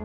Hey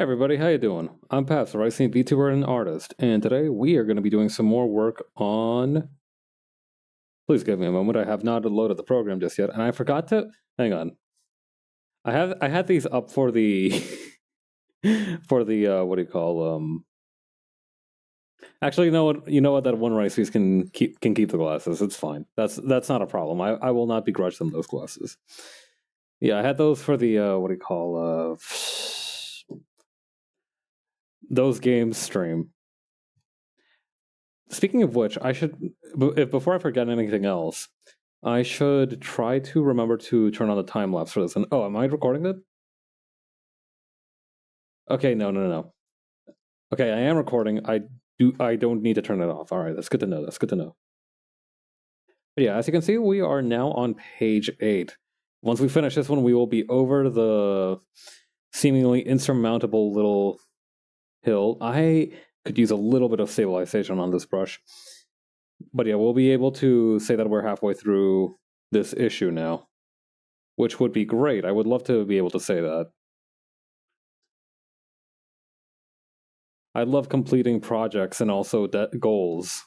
everybody, how you doing? I'm Paps, a Rising VTuber and artist, and today we are going to be doing some more work on... Please give me a moment, I have not loaded the program just yet, and I forgot to... Hang on. I had these up for the... for the, what do you call, Actually, you know what, that one Rice piece can keep the glasses, it's fine. That's not a problem, I will not begrudge them those glasses. Yeah, I had those for the, what do you call, those games stream. Speaking of which, I should, before I forget anything else, I should try to remember to turn on the time lapse for this. And oh, am I recording it? Okay, no. Okay, I am recording. I don't need to turn it off. All right, that's good to know. But yeah, as you can see, we are now on page 8. Once we finish this one, we will be over the seemingly insurmountable little hill. I could use a little bit of stabilization on this brush. But yeah, we'll be able to say that we're halfway through this issue now, which would be great. I would love to be able to say that. I love completing projects and also goals.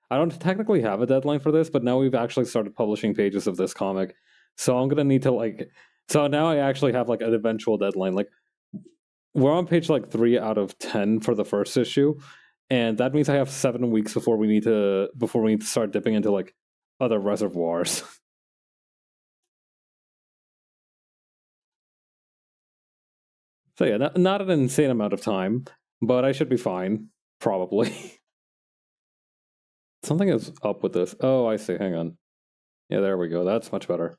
I don't technically have a deadline for this, but now we've actually started publishing pages of this comic, so I'm gonna need to so now I actually have an eventual deadline. We're on page 3 out of 10 for the first issue, and that means I have 7 weeks before we need to start dipping into other reservoirs. So yeah, not an insane amount of time, but I should be fine, probably. Something is up with this. Oh, I see. Hang on. Yeah, there we go. That's much better.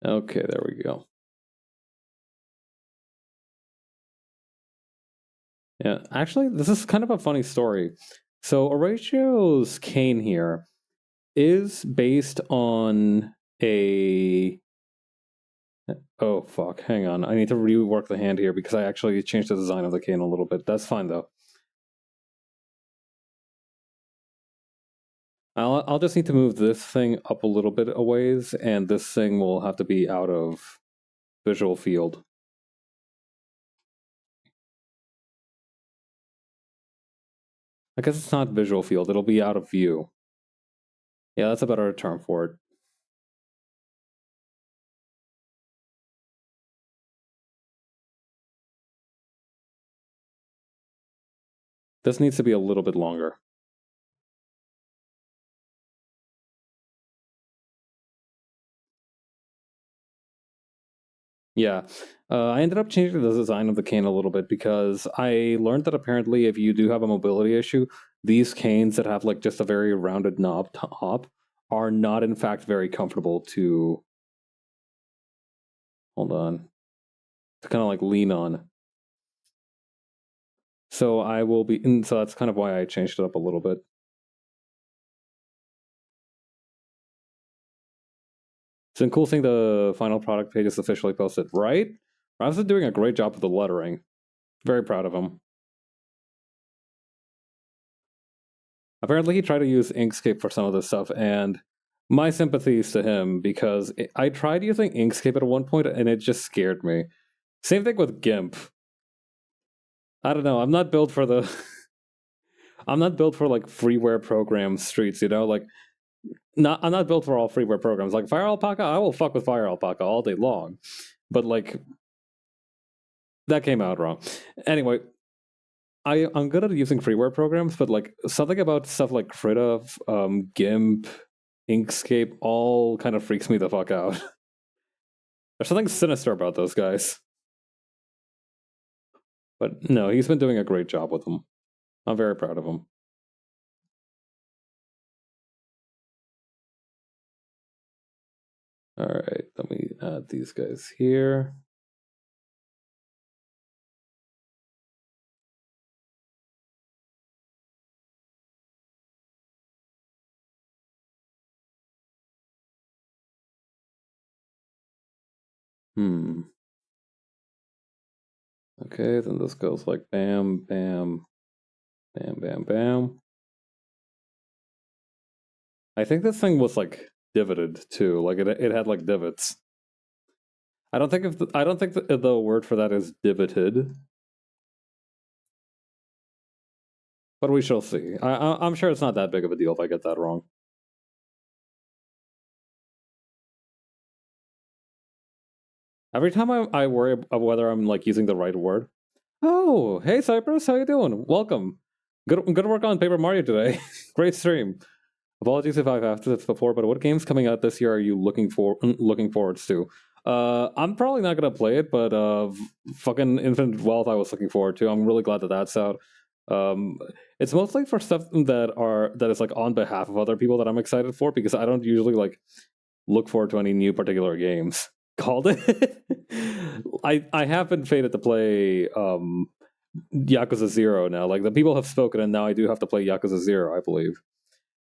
Okay, there we go. Yeah, actually, this is kind of a funny story. So Horatio's cane here is based on a... Oh, fuck. Hang on. I need to rework the hand here because I actually changed the design of the cane a little bit. That's fine, though. I'll just need to move this thing up a little bit a ways, and this thing will have to be out of visual field. I guess it's not visual field, it'll be out of view. Yeah, that's a better term for it. This needs to be a little bit longer. Yeah, I ended up changing the design of the cane a little bit because I learned that apparently if you do have a mobility issue, these canes that have just a very rounded knob top are not in fact very comfortable to... Hold on. To kind of lean on. So I will be... And so that's kind of why I changed it up a little bit. It's a cool thing the final product page is officially posted, right? Ravs is doing a great job with the lettering. Very proud of him. Apparently he tried to use Inkscape for some of this stuff, and my sympathies to him, because I tried using Inkscape at one point, and it just scared me. Same thing with GIMP. I don't know, I'm not built for the... I'm not built for, freeware program streets, you know? I'm not built for all freeware programs. Fire Alpaca, I will fuck with Fire Alpaca all day long. But, that came out wrong. Anyway, I'm good at using freeware programs, but like something about stuff like Krita, GIMP, Inkscape, all kind of freaks me the fuck out. There's something sinister about those guys. But no, he's been doing a great job with them. I'm very proud of him. All right, let me add these guys here. Okay, then this goes like bam, bam, bam, bam, bam. I think this thing was like divoted too. Like it had like divots. I don't think the word for that is divoted, but we shall see. I'm sure it's not that big of a deal if I get that wrong. Every time I worry of whether I'm like using the right word. Oh, hey Cypress, how you doing? Welcome. Good work on Paper Mario today. Great stream. Apologies if I've asked this before, but what games coming out this year are you looking forwards to? I'm probably not gonna play it, but fucking Infinite Wealth I was looking forward to. I'm really glad that that's out. It's mostly for stuff that is like on behalf of other people that I'm excited for, because I don't usually like look forward to any new particular games. Called it. I have been fated to play Yakuza 0 now. Like the people have spoken, and now I do have to play Yakuza 0, I believe.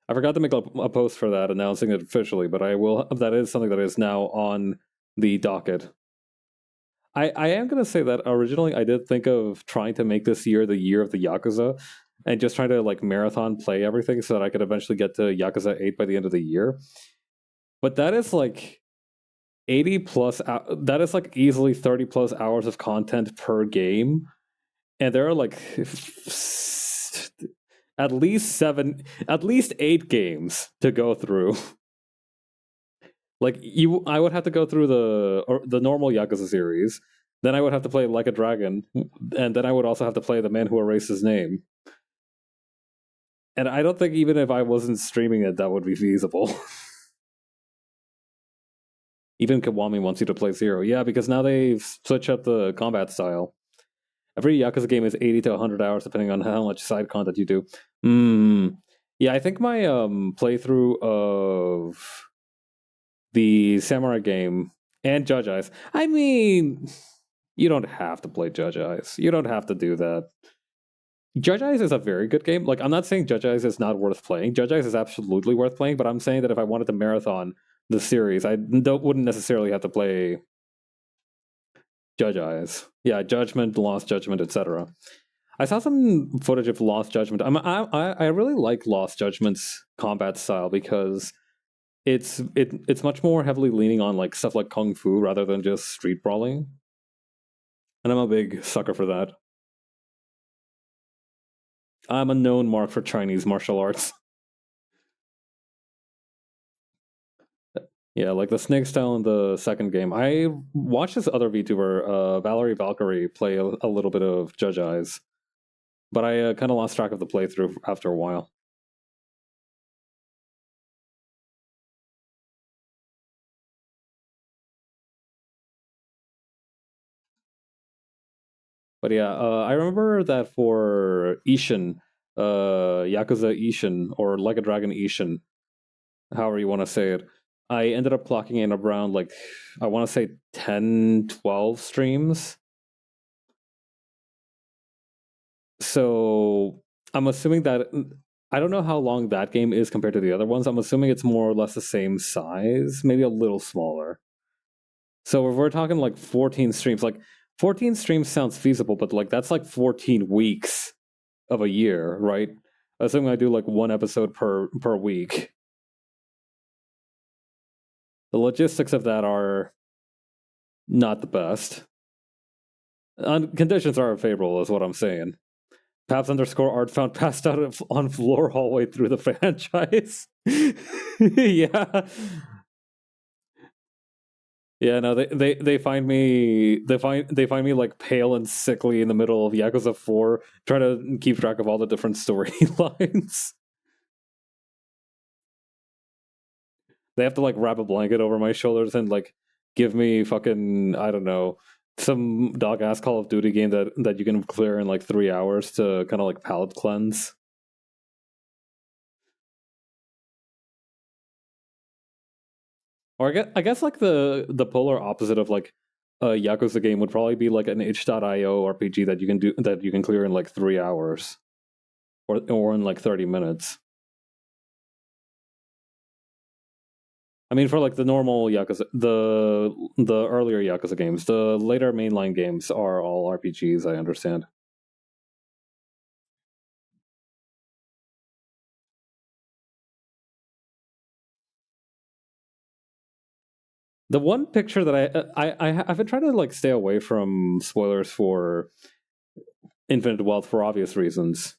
I forgot to make a post for that announcing it officially, but I will. That is something that is now on the docket. I am going to say that originally I did think of trying to make this year the year of the Yakuza and just trying to like marathon play everything so that I could eventually get to Yakuza 8 by the end of the year. But that is like 80 plus, that is like easily 30 plus hours of content per game. And there are like at least 8 games to go through. Like I would have to go through the normal Yakuza series, then I would have to play Like a Dragon, and then I would also have to play The Man Who Erased His Name. And I don't think even if I wasn't streaming it, that would be feasible. Even Kiwami wants you to play 0. Yeah, because now they've switched up the combat style. Every Yakuza game is 80 to 100 hours, depending on how much side content you do. Yeah, I think my playthrough of the Samurai game and Judge Eyes. I mean, you don't have to play Judge Eyes. You don't have to do that. Judge Eyes is a very good game. Like, I'm not saying Judge Eyes is not worth playing. Judge Eyes is absolutely worth playing, but I'm saying that if I wanted to marathon the series, I wouldn't necessarily have to play Judge Eyes. Yeah, Judgment, Lost Judgment, etc. I saw some footage of Lost Judgment. I really like Lost Judgment's combat style because it's much more heavily leaning on like stuff like kung fu rather than just street brawling, and I'm a big sucker for that. I'm a known mark for Chinese martial arts. Yeah, like the snake style in the second game. I watched this other VTuber, Valerie Valkyrie, play a little bit of Judge Eyes, but I kind of lost track of the playthrough after a while. But yeah, I remember that for Ishin, Yakuza Ishin, or Like a Dragon Ishin, however you want to say it, I ended up clocking in around like, I want to say 10, 12 streams. So I'm assuming that, I don't know how long that game is compared to the other ones. I'm assuming it's more or less the same size, maybe a little smaller. So if we're talking like 14 streams, like 14 streams sounds feasible, but like that's like 14 weeks of a year, right? Assuming I do like one episode per week. The logistics of that are not the best. Conditions are unfavorable, is what I'm saying. Paps underscore art found passed out on floor hallway through the franchise. Yeah. Yeah, no, they find me they find me like pale and sickly in the middle of Yakuza 4, trying to keep track of all the different storylines. They have to like wrap a blanket over my shoulders and like give me fucking, I don't know, some dog ass Call of Duty game that you can clear in like 3 hours to kind of like palate cleanse. Or I guess like the polar opposite of like a Yakuza game would probably be like an itch.io RPG that you can clear in like 3 hours or in like 30 minutes. I mean, for like the normal Yakuza, the earlier Yakuza games, the later mainline games are all RPGs. I understand. The one picture that I've been trying to like stay away from spoilers for Infinite Wealth for obvious reasons.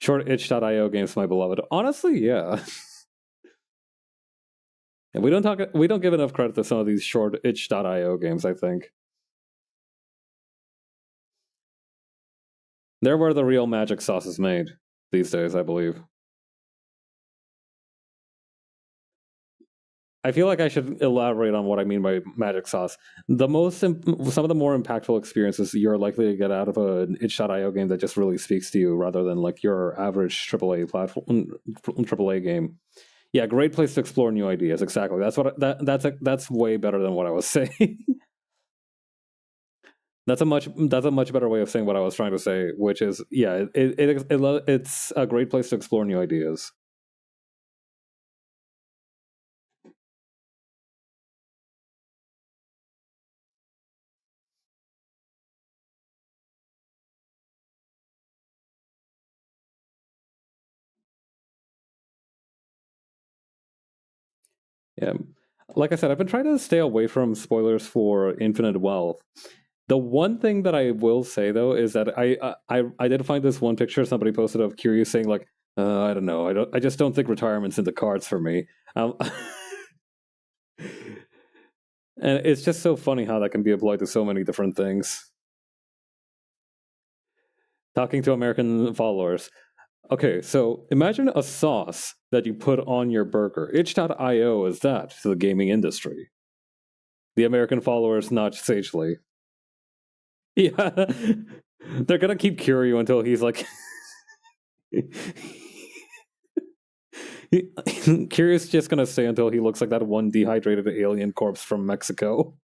Short itch.io games, my beloved. Honestly, yeah. And we don't give enough credit to some of these short itch.io games, I think. They're where the real magic sauce is made these days, I believe. I feel like I should elaborate on what I mean by magic sauce. Some of the more impactful experiences you're likely to get out of an itch.io game that just really speaks to you, rather than like your average AAA game. Yeah, great place to explore new ideas. Exactly. That's way better than what I was saying. That's a much better way of saying what I was trying to say, which is yeah, it's a great place to explore new ideas. Yeah, like I said, I've been trying to stay away from spoilers for Infinite Wealth. The one thing that I will say though is that I did find this one picture somebody posted of Curious saying like, I don't know, I just don't think retirement's in the cards for me. And it's just so funny how that can be applied to so many different things. Talking to American followers. Okay, so imagine a sauce that you put on your burger. Itch.io is that to the gaming industry. The American followers nudge sagely. Yeah. They're gonna keep Kiryu until he's like Kiryu's just gonna stay until he looks like that one dehydrated alien corpse from Mexico.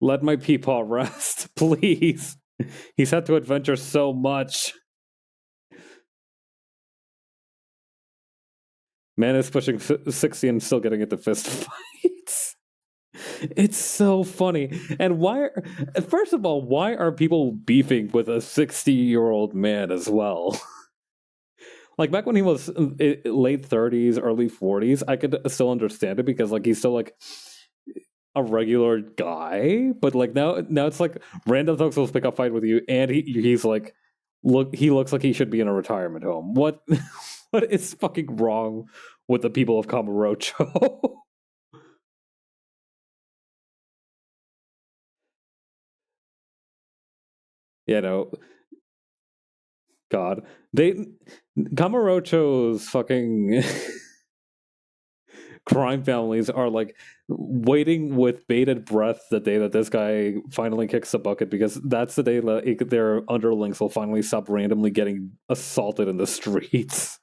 Let my peepaw rest, please. He's had to adventure so much. Man is pushing 60 and still getting into fist fights. It's so funny. And first of all, why are people beefing with a 60-year-old man as well? Like back when he was late 30s, early 40s, I could still understand it because like he's still like a regular guy, but like now it's like random folks will pick up fight with you and he's like he looks like he should be in a retirement home. What what is fucking wrong with the people of Kamurocho? You know, God, they Kamurocho's fucking crime families are like waiting with bated breath the day that this guy finally kicks the bucket, because that's the day that their underlings will finally stop randomly getting assaulted in the streets.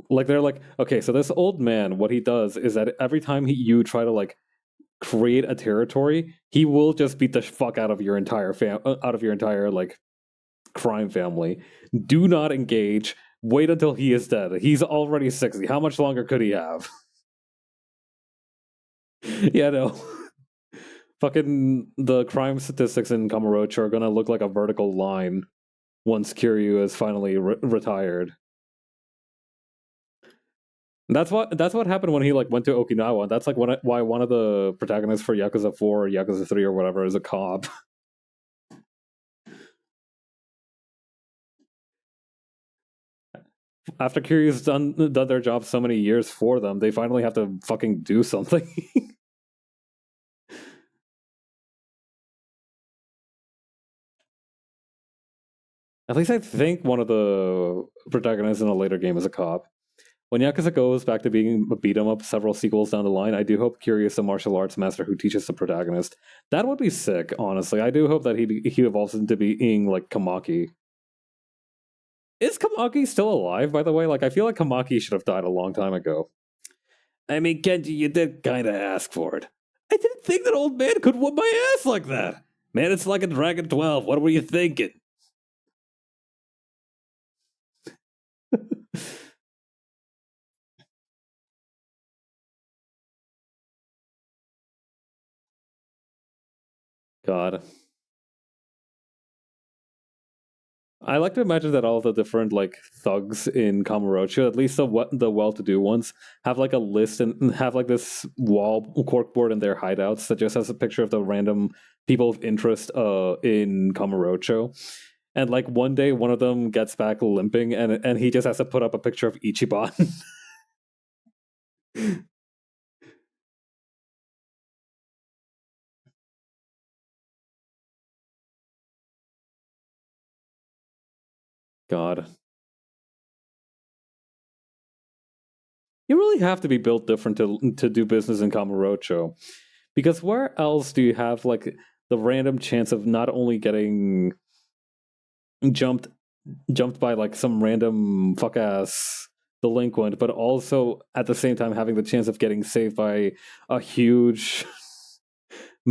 Like they're like, okay, so this old man, what he does is that every time you try to like create a territory, he will just beat the fuck out of your entire out of your entire like crime family. Do not engage. Wait until he is dead. He's already 60. How much longer could he have? Yeah, no. Fucking the crime statistics in Kamurocho are gonna look like a vertical line once Kiryu is finally retired. That's what happened when he like went to Okinawa. That's like why one of the protagonists for Yakuza 4 or Yakuza 3 or whatever is a cop. After Kiryu's done their job so many years for them, they finally have to fucking do something. At least I think one of the protagonists in a later game is a cop. When Yakuza goes back to being a beat 'em up several sequels down the line, I do hope Kiryu is a martial arts master who teaches the protagonist. That would be sick, honestly. I do hope that he evolves into being like Kamaki. Is Kamaki still alive, by the way? Like, I feel like Kamaki should have died a long time ago. I mean, Kenji, you did kind of ask for it. I didn't think that old man could whoop my ass like that. Man, it's like a Dragon 12. What were you thinking? God. I like to imagine that all the different like thugs in Kamurocho, at least the well-to-do ones, have like a list and have like this wall corkboard in their hideouts that just has a picture of the random people of interest in Kamurocho. And like one day, one of them gets back limping, and he just has to put up a picture of Ichiban. God, you really have to be built different to do business in Kamurocho, because where else do you have like the random chance of not only getting jumped jumped by like some random fuck ass delinquent, but also at the same time having the chance of getting saved by a huge,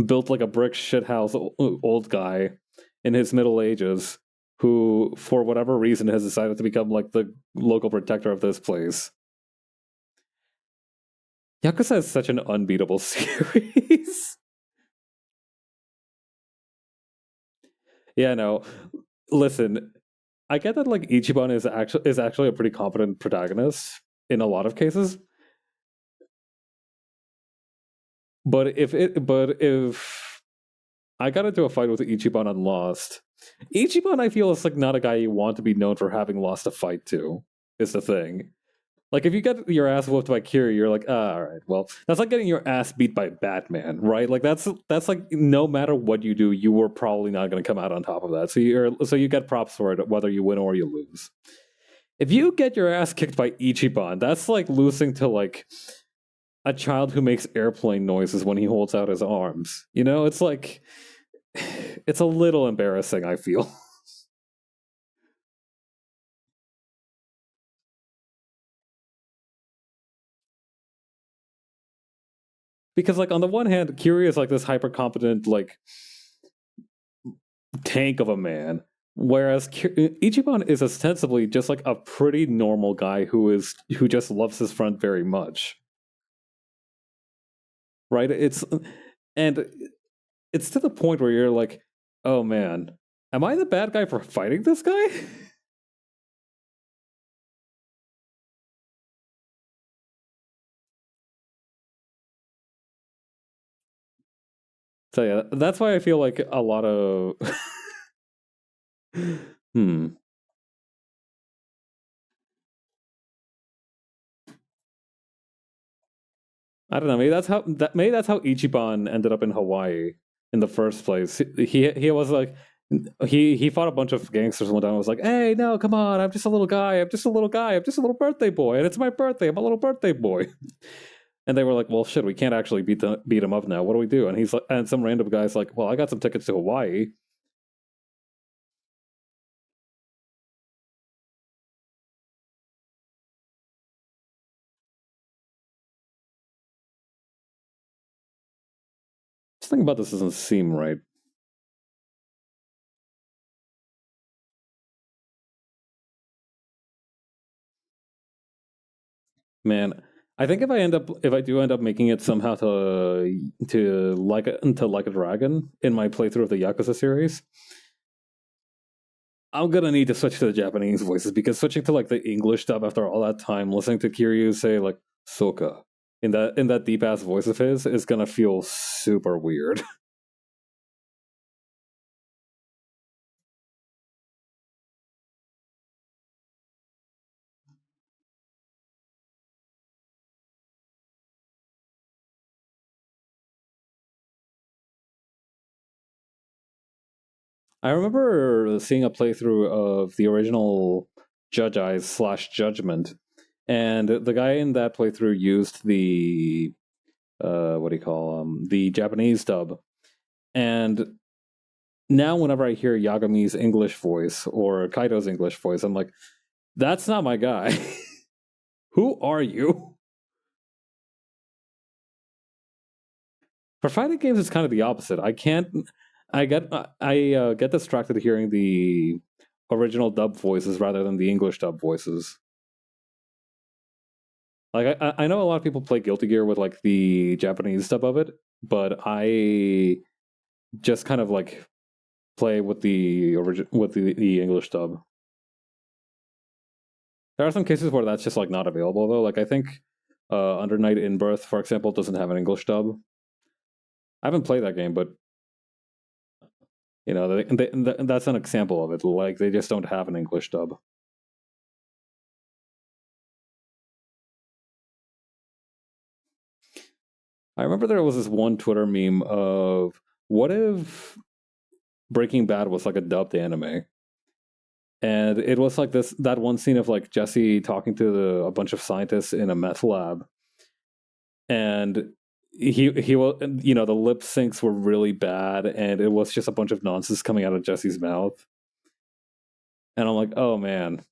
built like a brick shithouse old guy in his middle ages who, for whatever reason, has decided to become like the local protector of this place. Yakuza is such an unbeatable series. Yeah, no. Listen, I get that like Ichiban is actually a pretty competent protagonist in a lot of cases, but if I got into a fight with Ichiban and lost, Ichiban I feel is like not a guy you want to be known for having lost a fight to. Is the thing. Like if you get your ass whooped by Kiri, you're like, all right, well, that's like getting your ass beat by Batman, right? Like that's like no matter what you do, you were probably not going to come out on top of that. So you get props for it whether you win or you lose. If you get your ass kicked by Ichiban, that's like losing to like a child who makes airplane noises when he holds out his arms. You know, it's like it's a little embarrassing, I feel. Because like on the one hand, Kiri is like this hyper competent like tank of a man, whereas Ichiban is ostensibly just like a pretty normal guy who just loves his friend very much. Right? And it's to the point where you're like, "Oh man, am I the bad guy for fighting this guy?" So yeah, that's why I feel like a lot of hmm. I don't know. Maybe that's how Ichiban ended up in Hawaii in the first place. He was like he fought a bunch of gangsters one time and was like, "Hey, no, come on! I'm just a little guy. I'm just a little guy. I'm just a little birthday boy, and it's my birthday. I'm a little birthday boy." And they were like, "Well, shit, we can't actually beat him up now. What do we do?" And he's like, and some random guy's like, "Well, I got some tickets to Hawaii." Something about this doesn't seem right. Man, I think if I do end up making it somehow to like a dragon in my playthrough of the Yakuza series, I'm gonna need to switch to the Japanese voices because switching to like the English dub after all that time, listening to Kiryu say like "Soka" in that deep ass voice of his is gonna feel super weird. I remember seeing a playthrough of the original Judge Eyes / Judgment, and the guy in that playthrough used the what do you call the Japanese dub, and now whenever I hear Yagami's English voice or Kaito's English voice, I'm like, that's not my guy. Who are you? For fighting games, it's kind of the opposite. I can't. I get distracted hearing the original dub voices rather than the English dub voices. Like I know a lot of people play Guilty Gear with like the Japanese dub of it, but I just kind of like play with the English dub. There are some cases where that's just like not available though. Like I think Under Night in Birth, for example, doesn't have an English dub. I haven't played that game, but you know, that's an example of it. Like they just don't have an English dub. I remember there was this one Twitter meme of what if Breaking Bad was like a dubbed anime, and it was like that one scene of like Jesse talking to a bunch of scientists in a meth lab, and he will, you know, the lip syncs were really bad, and it was just a bunch of nonsense coming out of Jesse's mouth, and I'm like, oh man.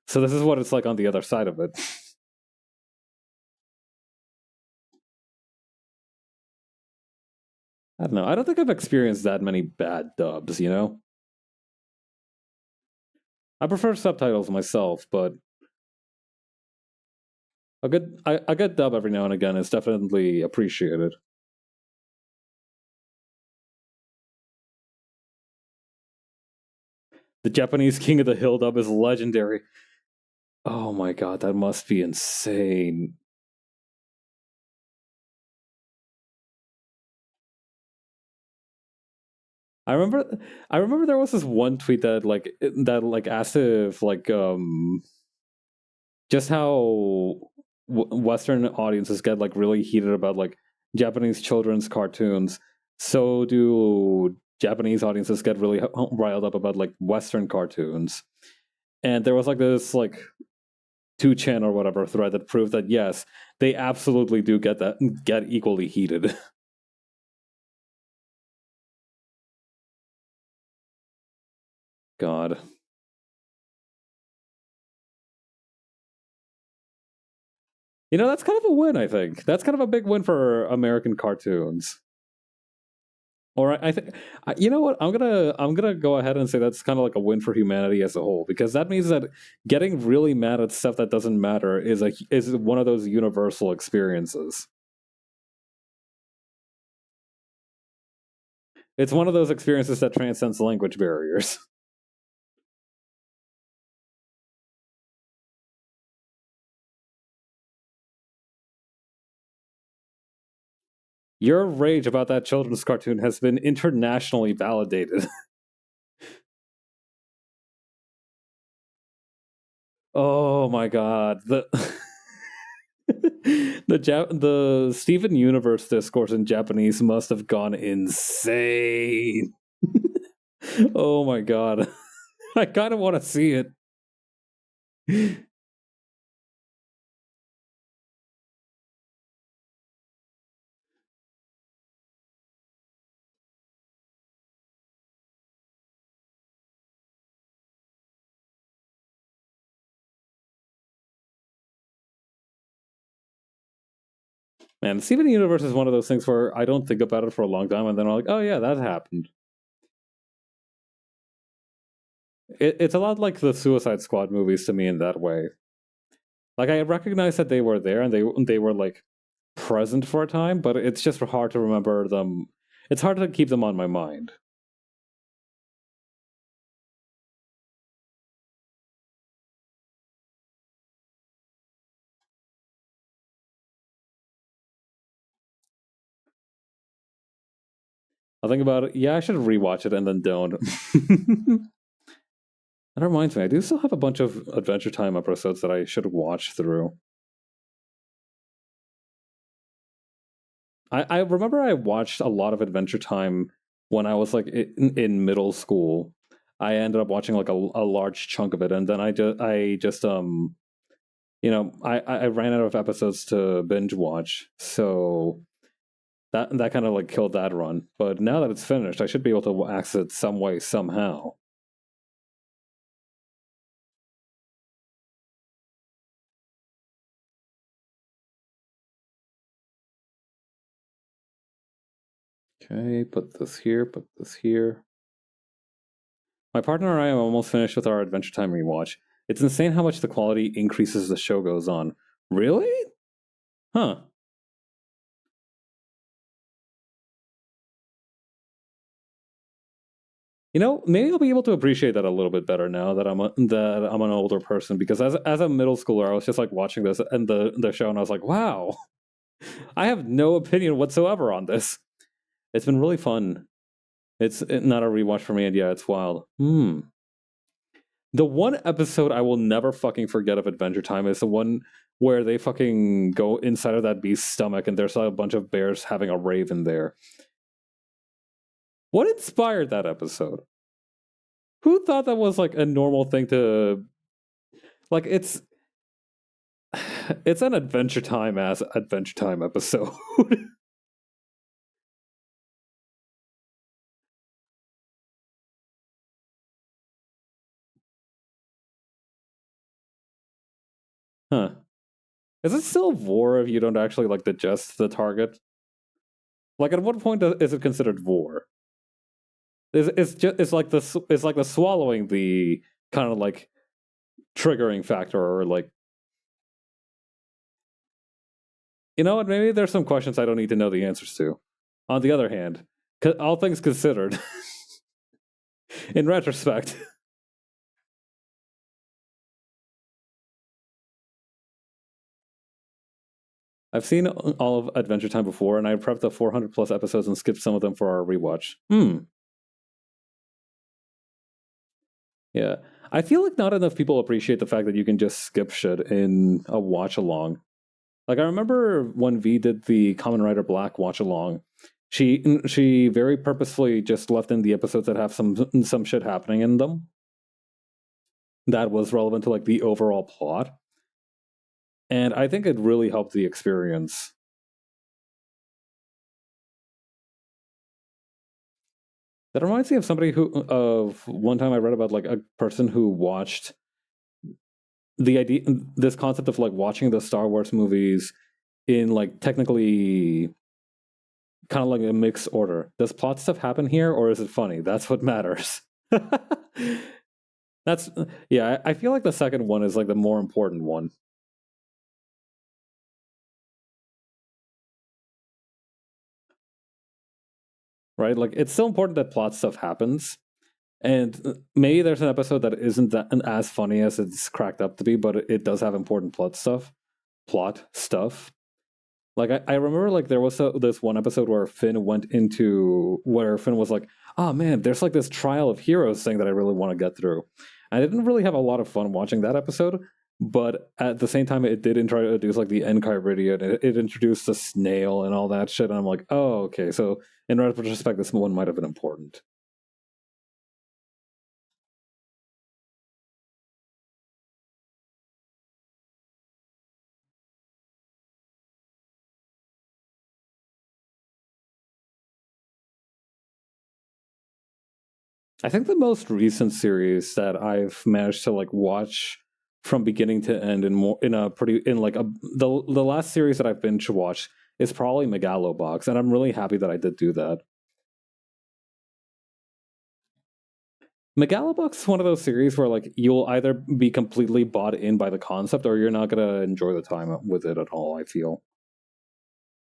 So this is what it's like on the other side of it. I don't know. I don't think I've experienced that many bad dubs, you know? I prefer subtitles myself, but a good dub every now and again is definitely appreciated. The Japanese King of the Hill dub is legendary. Oh my god, that must be insane. I remember there was this one tweet that asked if just how Western audiences get like really heated about like Japanese children's cartoons. So do Japanese audiences get really riled up about like Western cartoons. And there was like this like 2chan or whatever thread that proved that yes, they absolutely do get equally heated. God. You know, that's kind of a win, I think. That's kind of a big win for American cartoons. Or I think, you know what? I'm gonna go ahead and say that's kind of like a win for humanity as a whole, because that means that getting really mad at stuff that doesn't matter is one of those universal experiences. It's one of those experiences that transcends language barriers. Your rage about that children's cartoon has been internationally validated. Oh my god. The Steven Universe discourse in Japanese must have gone insane. Oh my god. I kind of want to see it. Man, Steven Universe is one of those things where I don't think about it for a long time, and then I'm like, oh yeah, that happened. It's a lot like the Suicide Squad movies to me in that way. Like I recognize that they were there and they were like present for a time, but it's just hard to remember them. It's hard to keep them on my mind. I'll think about it. Yeah, I should rewatch it and then don't. That reminds me, I do still have a bunch of Adventure Time episodes that I should watch through. I remember I watched a lot of Adventure Time when I was like in middle school. I ended up watching like a large chunk of it, and then I just I ran out of episodes to binge watch, so that kind of like killed that run. But now that it's finished, I should be able to access it some way somehow. Okay, put this here, put this here. My partner and I are almost finished with our Adventure Time rewatch. It's insane how much the quality increases as the show goes on. Really? Huh. Maybe I'll be able to appreciate that a little bit better now that I'm an older person. Because as a middle schooler, I was just like watching this and the show, and I was like, wow, I have no opinion whatsoever on this. It's been really fun. It's not a rewatch for me, and yeah, it's wild. The one episode I will never fucking forget of Adventure Time is the one where they fucking go inside of that beast's stomach, and there's a bunch of bears having a rave in there. What inspired that episode? Who thought that was like a normal thing to like? It's an Adventure Time as Adventure Time episode. Huh? Is it still vor if you don't actually like digest the target? Like, at what point is it considered vor? It's like the swallowing the kind of like triggering factor, or like, you know what? Maybe there's some questions I don't need to know the answers to. On the other hand, all things considered, in retrospect, I've seen all of Adventure Time before, and I prepped the 400 plus episodes and skipped some of them for our rewatch. Yeah. I feel like not enough people appreciate the fact that you can just skip shit in a watch along. Like, I remember when V did the Common Rider Black watch along, she very purposefully just left in the episodes that have some shit happening in them that was relevant to like the overall plot. And I think it really helped the experience. That reminds me of of one time I read about like a person who watched this concept of like watching the Star Wars movies in like technically kind of like a mixed order. Does plot stuff happen here, or is it funny? That's what matters. That's yeah. I feel like the second one is like the more important one, right? Like, it's still important that plot stuff happens, and maybe there's an episode that isn't that as funny as it's cracked up to be, but it does have important plot stuff. Like, I remember like there was this one episode where Finn was like, "Oh man, there's like this trial of heroes thing that I really want to get through." I didn't really have a lot of fun watching that episode, but at the same time, it did introduce like the Enchiridion. It introduced the snail and all that shit. And I'm like, oh, okay. So in retrospect, this one might have been important. I think the most recent series that I've managed to like watch from beginning to end the last series that I've binge watched is probably Megalobox, and I'm really happy that I did do that. Megalobox is one of those series where like you'll either be completely bought in by the concept, or you're not gonna enjoy the time with it at all. I feel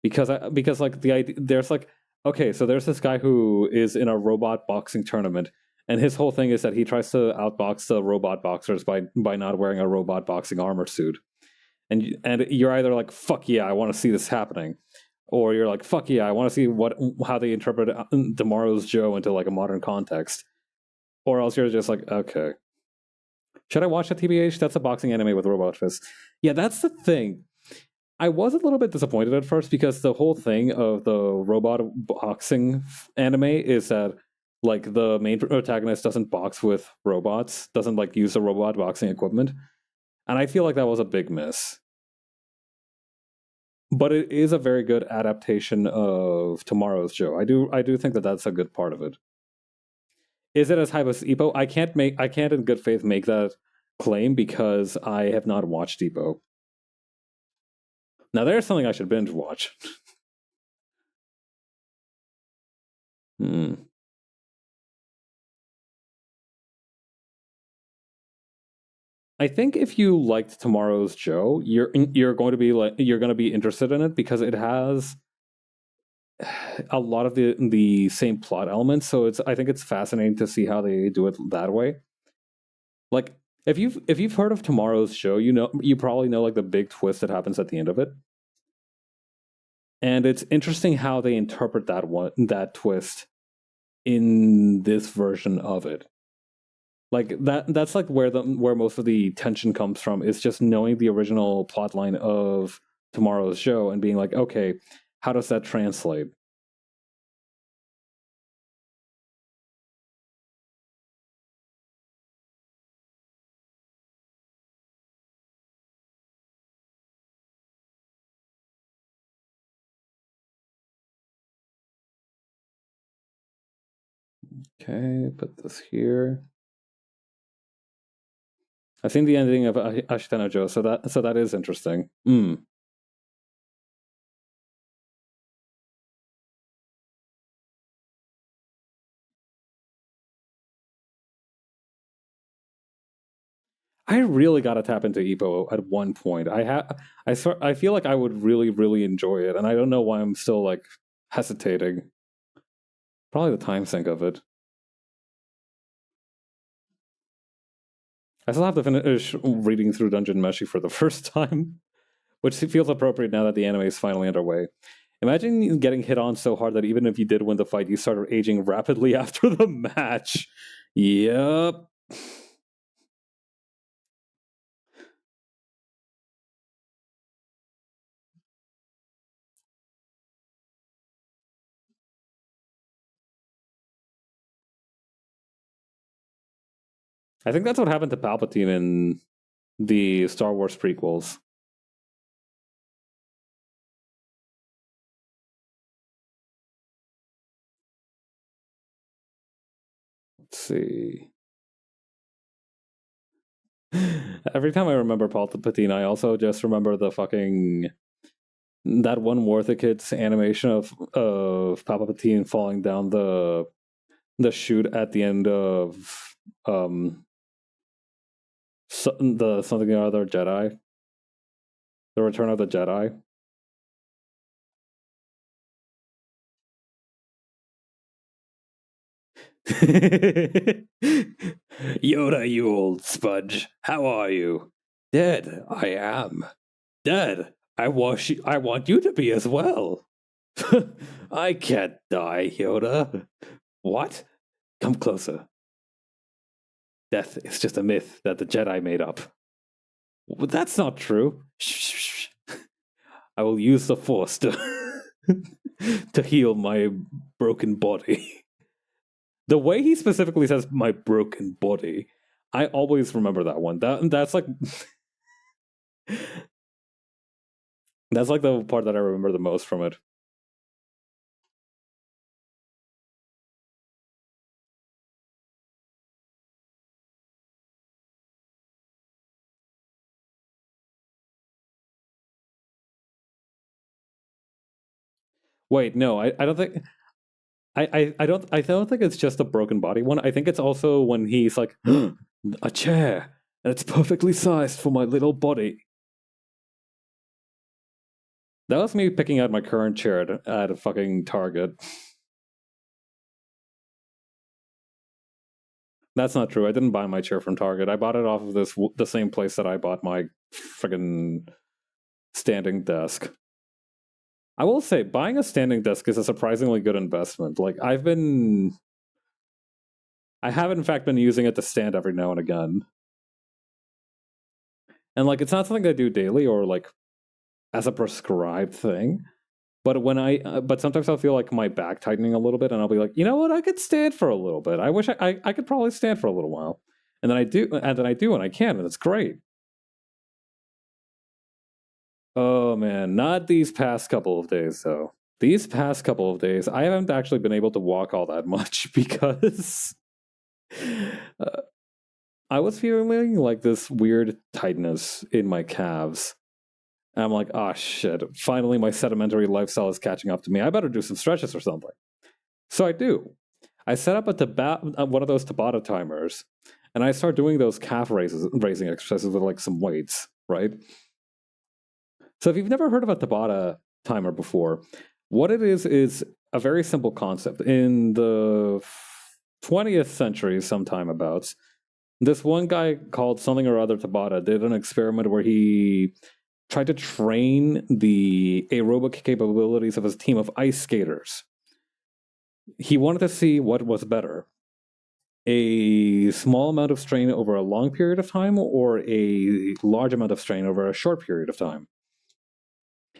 because like the idea there's like, okay, so there's this guy who is in a robot boxing tournament, and his whole thing is that he tries to outbox the robot boxers by not wearing a robot boxing armor suit, and you're either like, fuck yeah, I want to see this happening, or you're like, fuck yeah, I want to see how they interpret tomorrow's Joe into like a modern context, or else you're just like, okay, should I watch that? TBH, that's a boxing anime with robot fists. Yeah, that's the thing. I was a little bit disappointed at first because the whole thing of the robot boxing anime is that like the main protagonist doesn't box with robots, doesn't like use the robot boxing equipment, and I feel like that was a big miss. But it is a very good adaptation of Tomorrow's Joe. I do think that that's a good part of it. Is it as hype as Ippo? I can't in good faith make that claim because I have not watched Ippo. Now there's something I should binge watch. Hmm. I think if you liked Tomorrow's Joe, you're going to be you're going to be interested in it because it has a lot of the same plot elements. So I think it's fascinating to see how they do it that way. Like if you've heard of Tomorrow's Show, you probably know like the big twist that happens at the end of it. And it's interesting how they interpret that twist in this version of it. Like that's like where most of the tension comes from is just knowing the original plot line of Tomorrow's Show and being like, okay, how does that translate? Okay, put this here. I've seen the ending of Ashitano Joe, so that is interesting. I really got to tap into Epo at one point. I feel like I would really really enjoy it, and I don't know why I'm still like hesitating. Probably the time sink of it. I still have to finish reading through Dungeon Meshi for the first time, which feels appropriate now that the anime is finally underway. Imagine getting hit on so hard that even if you did win the fight, you started aging rapidly after the match. Yep. I think that's what happened to Palpatine in the Star Wars prequels. Let's see. Every time I remember Palpatine, I also just remember the fucking that one War the Kids animation of Palpatine falling down the chute at the end of the something or other Jedi, the Return of the Jedi. Yoda, you old sponge, how are you? Dead, I am. Dead. I want you to be as well. I can't die, Yoda. What? Come closer. Death is just a myth that the Jedi made up. Well, that's not true. Shh. I will use the Force to to heal my broken body. The way he specifically says "my broken body," I always remember that one. That's like the part that I remember the most from it. Wait, no, I don't think I don't think it's just a broken body one. I think it's also when he's like a chair and it's perfectly sized for my little body. That was me picking out my current chair at a fucking Target. That's not true. I didn't buy my chair from Target. I bought it off of the same place that I bought my friggin' standing desk. I will say, buying a standing desk is a surprisingly good investment. Like I have in fact been using it to stand every now and again, and like it's not something I do daily or like as a prescribed thing. But but sometimes I'll feel like my back tightening a little bit, and I'll be like, you know what, I could stand for a little bit. I wish I could probably stand for a little while, and then I do, and I can, and it's great. Oh man, not these past couple of days though. These past couple of days, I haven't actually been able to walk all that much because uh, I was feeling like this weird tightness in my calves. And I'm like, oh shit, finally my sedimentary lifestyle is catching up to me. I better do some stretches or something. So I do. I set up one of those Tabata timers, and I start doing those raising exercises with like some weights, right? So if you've never heard of a Tabata timer before, what it is a very simple concept. In the 20th century, sometime about, this one guy called something or other Tabata did an experiment where he tried to train the aerobic capabilities of his team of ice skaters. He wanted to see what was better, a small amount of strain over a long period of time or a large amount of strain over a short period of time.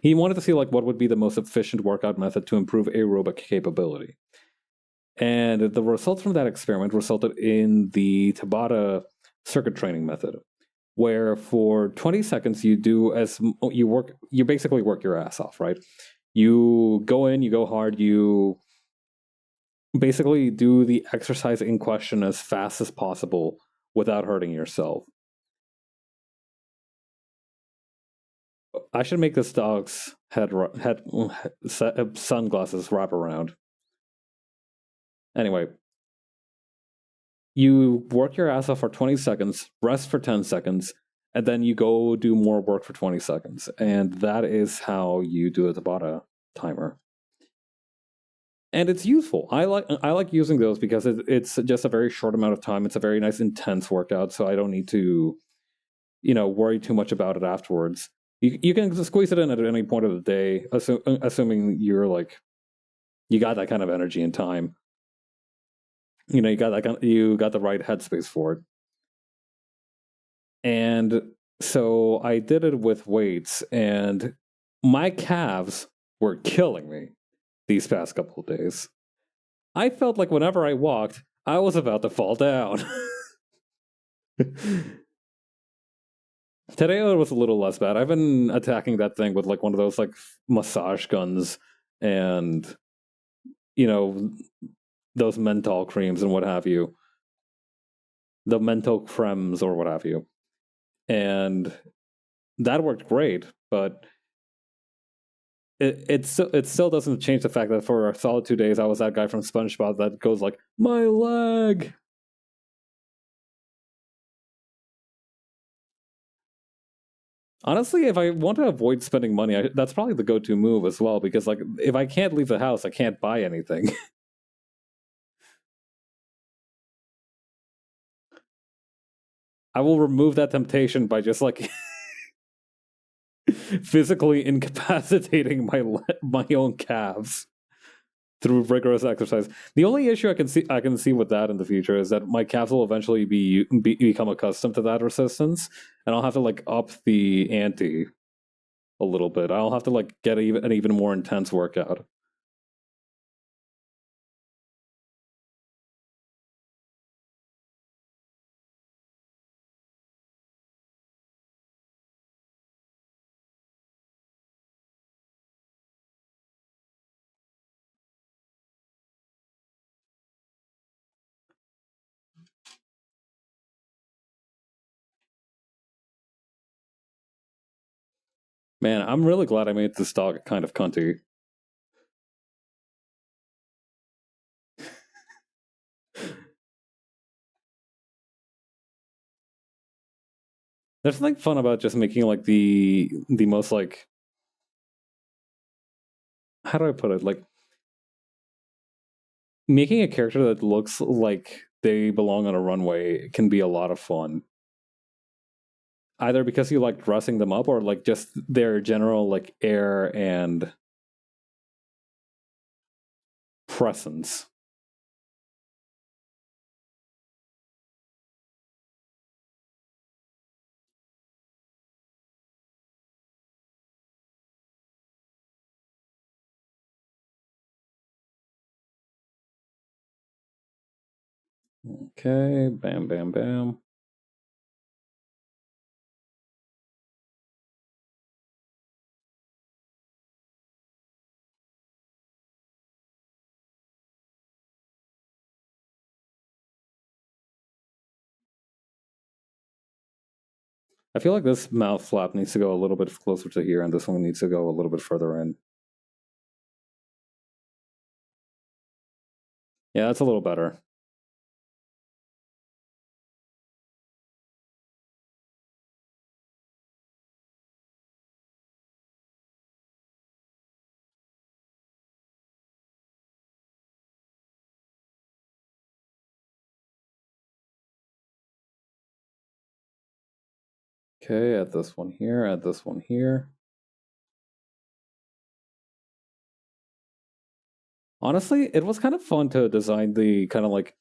He wanted to see like what would be the most efficient workout method to improve aerobic capability. And the results from that experiment resulted in the Tabata circuit training method, where for 20 seconds you basically work your ass off, right? You go in, you go hard, you basically do the exercise in question as fast as possible without hurting yourself. I should make this dog's head sunglasses wrap around. Anyway, you work your ass off for 20 seconds, rest for 10 seconds, and then you go do more work for 20 seconds. And that is how you do a Tabata timer. And it's useful. I like using those because it's just a very short amount of time. It's a very nice intense workout, so I don't need to, worry too much about it afterwards. You can squeeze it in at any point of the day, assuming you got that kind of energy and time. You got the right headspace for it. And so I did it with weights, and my calves were killing me these past couple of days. I felt like whenever I walked, I was about to fall down. Today it was a little less bad. I've been attacking that thing with like one of those like massage guns and those menthol creams and what have you. The menthol cremes or what have you. And that worked great, but it still doesn't change the fact that for a solid 2 days I was that guy from SpongeBob that goes like, my leg. Honestly, if I want to avoid spending money, that's probably the go-to move as well, because like if I can't leave the house, I can't buy anything. I will remove that temptation by just like physically incapacitating my own calves through rigorous exercise. The only issue I can see with that in the future is that my calves will eventually become accustomed to that resistance, and I'll have to like up the ante a little bit. I'll have to like get an even more intense workout. Man, I'm really glad I made this dog kind of cunty. There's something fun about just making like the most like, how do I put it, like making a character that looks like they belong on a runway can be a lot of fun. Either because you like dressing them up or like just their general like air and presence. Okay, bam, bam, bam. I feel like this mouth flap needs to go a little bit closer to here, and this one needs to go a little bit further in. Yeah, that's a little better. Okay, add this one here, add this one here. Honestly, it was kind of fun to design the kind of like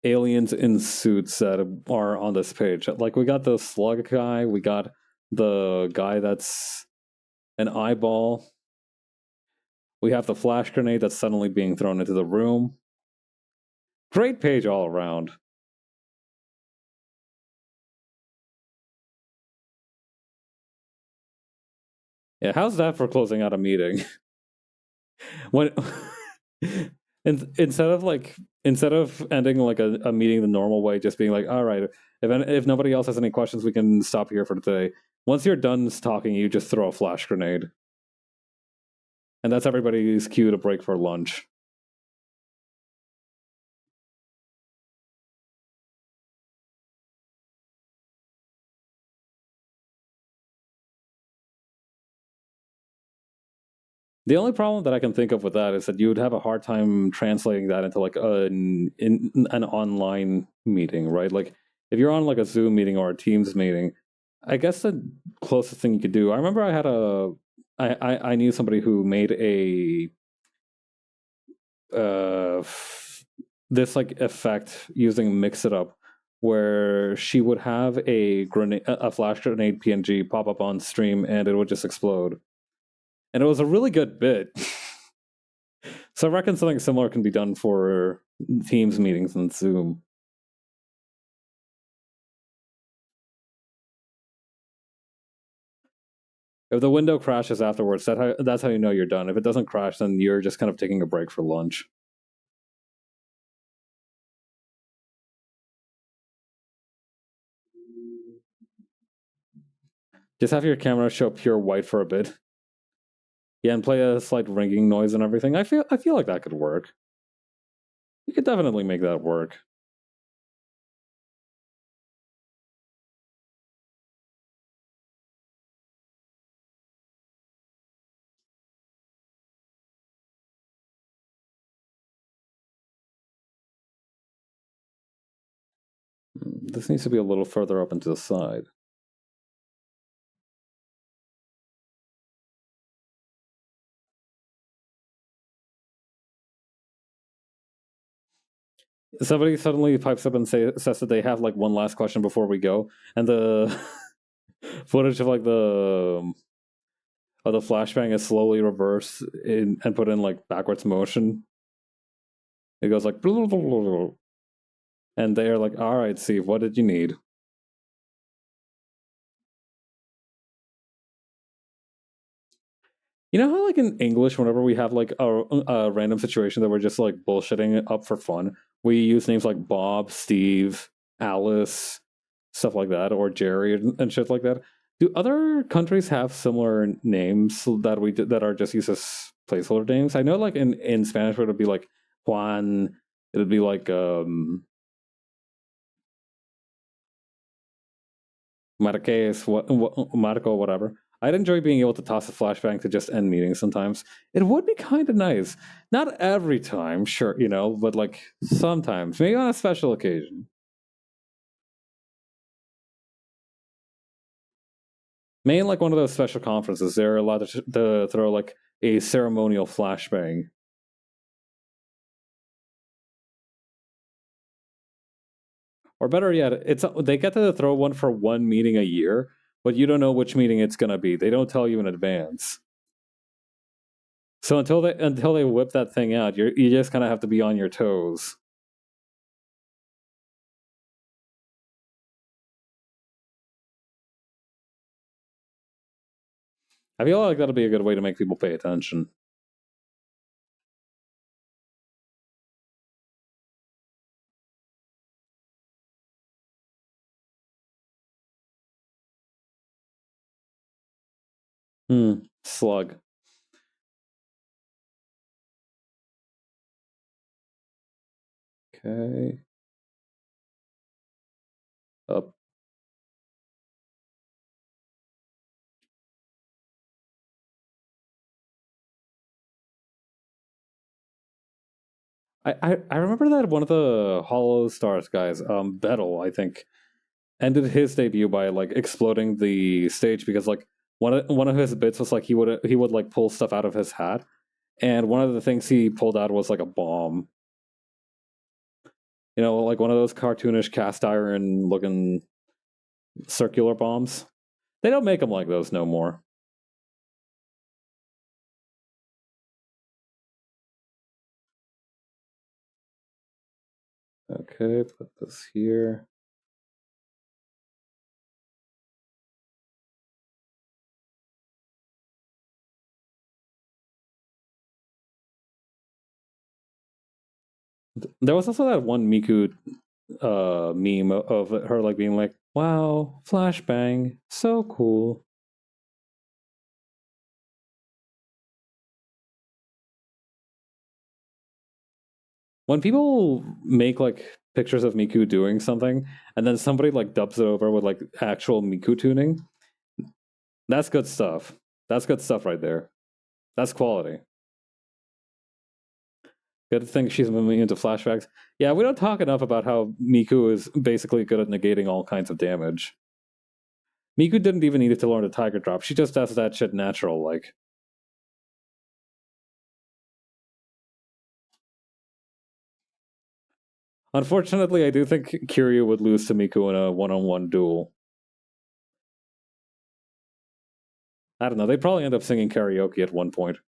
aliens in suits that are on this page. Like we got the slug guy, we got the guy that's an eyeball. We have the flash grenade that's suddenly being thrown into the room. Great page all around. Yeah, how's that for closing out a meeting? when instead of ending like a meeting the normal way, just being like, all right, if nobody else has any questions, we can stop here for today. Once you're done talking, you just throw a flash grenade, and that's everybody's cue to break for lunch. The only problem that I can think of with that is that you would have a hard time translating that into like an online meeting, right? Like if you're on like a Zoom meeting or a Teams meeting, I guess the closest thing you could do. I remember I knew somebody who made a uh this like effect using Mix It Up, where she would have a flash grenade PNG pop up on stream and it would just explode, and it was a really good bit. So I reckon something similar can be done for Teams meetings and Zoom. If the window crashes afterwards, that's how you know you're done. If it doesn't crash, then you're just kind of taking a break for lunch. Just have your camera show pure white for a bit. Yeah, and play a slight ringing noise and everything. I feel like that could work. You could definitely make that work. This needs to be a little further up into the side. Somebody suddenly pipes up and says that they have like one last question before we go, and the footage of like the flashbang is slowly reversed and put in like backwards motion. It goes like, and they're like, "All right, Steve, what did you need?" You know how like in English, whenever we have like a random situation that we're just like bullshitting up for fun, we use names like Bob, Steve, Alice, stuff like that, or Jerry and shit like that. Do other countries have similar names that are just used as placeholder names? I know, like in Spanish, it would be like Juan. It would be like Marquez, Marco, whatever. I'd enjoy being able to toss a flashbang to just end meetings sometimes. It would be kind of nice. Not every time, sure, but like sometimes, maybe on a special occasion. Maybe in like one of those special conferences, they're allowed to throw like a ceremonial flashbang. Or better yet, they get to throw one for one meeting a year, but you don't know which meeting it's gonna be. They don't tell you in advance. So until they whip that thing out, you just kind of have to be on your toes. I feel like that'll be a good way to make people pay attention. Slug. Okay. Up. I remember that one of the Hollow Stars guys, Bettel, I think, ended his debut by like exploding the stage because like one of his bits was like he would like pull stuff out of his hat, and one of the things he pulled out was like a bomb. You know, like one of those cartoonish cast iron looking circular bombs. They don't make them like those no more. Okay, put this here. There was also that one Miku meme of her like being like, "Wow, flashbang, so cool." When people make like pictures of Miku doing something and then somebody like dubs it over with like actual Miku tuning, that's good stuff. That's good stuff right there. That's quality. Good thing she's moving into flashbacks. Yeah, we don't talk enough about how Miku is basically good at negating all kinds of damage. Miku didn't even need to learn the Tiger Drop. She just does that shit natural, like. Unfortunately, I do think Kiryu would lose to Miku in a one-on-one duel. I don't know. They'd probably end up singing karaoke at one point.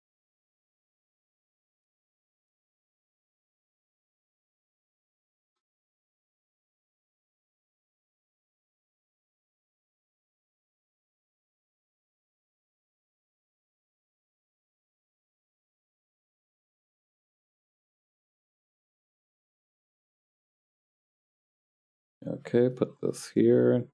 Okay, put this here.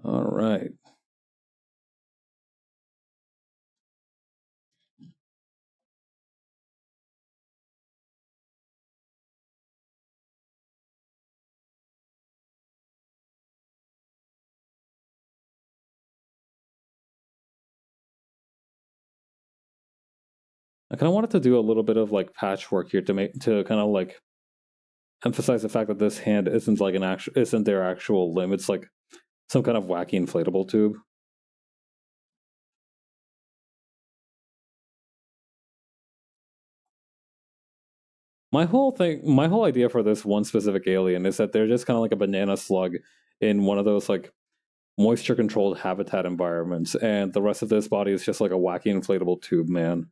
All right. I kind of wanted to do a little bit of like patchwork here to kind of like emphasize the fact that this hand isn't like isn't their actual limb. It's like some kind of wacky inflatable tube. My whole idea for this one specific alien is that they're just kind of like a banana slug in one of those like moisture controlled habitat environments, and the rest of this body is just like a wacky inflatable tube, man.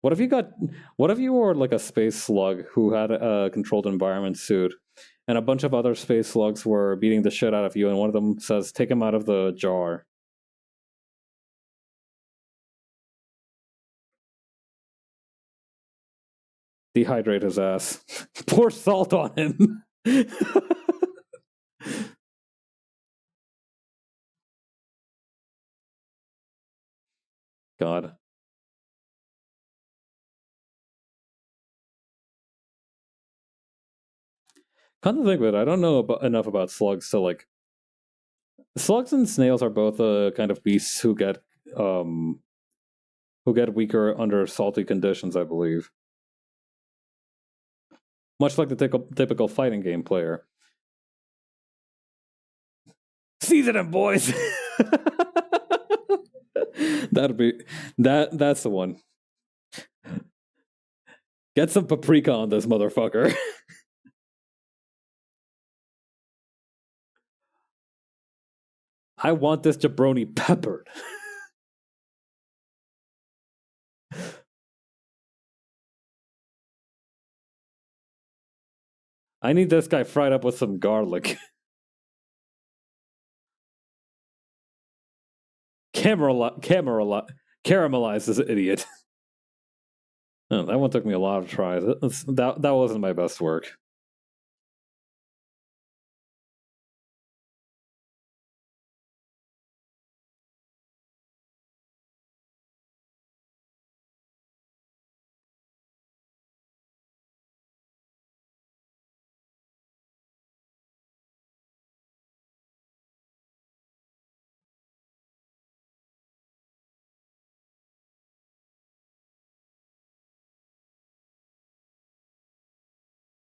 What if you were like a space slug who had a controlled environment suit, and a bunch of other space slugs were beating the shit out of you, and one of them says, "Take him out of the jar." Dehydrate his ass. Pour salt on him. God. Come to think of it, I don't know enough about slugs to like. Slugs and snails are both kind of beasts um who get weaker under salty conditions, I believe. much like the typical fighting game player. Season it, boys. That'd be that's the one. Get some paprika on this motherfucker. I want this jabroni peppered. I need this guy fried up with some garlic. Caramelize this idiot. Oh, that one took me a lot of tries. That wasn't my best work.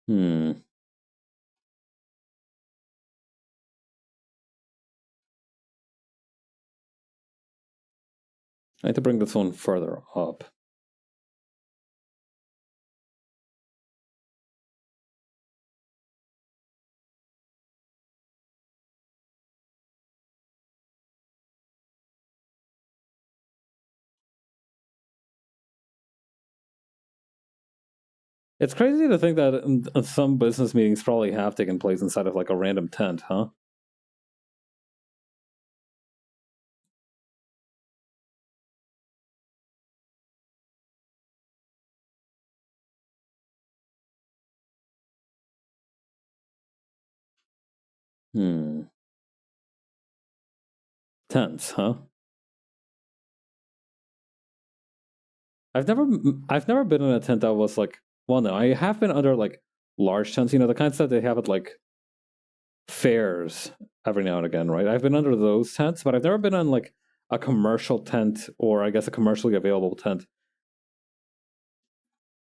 I need to bring this one further up. It's crazy to think that some business meetings probably have taken place inside of like a random tent, huh? Tents, huh? I've never been in a tent that was like, well, no, I have been under like large tents, the kinds that they have at like fairs every now and again, right? I've been under those tents, but I've never been on like a commercial tent, or I guess a commercially available tent.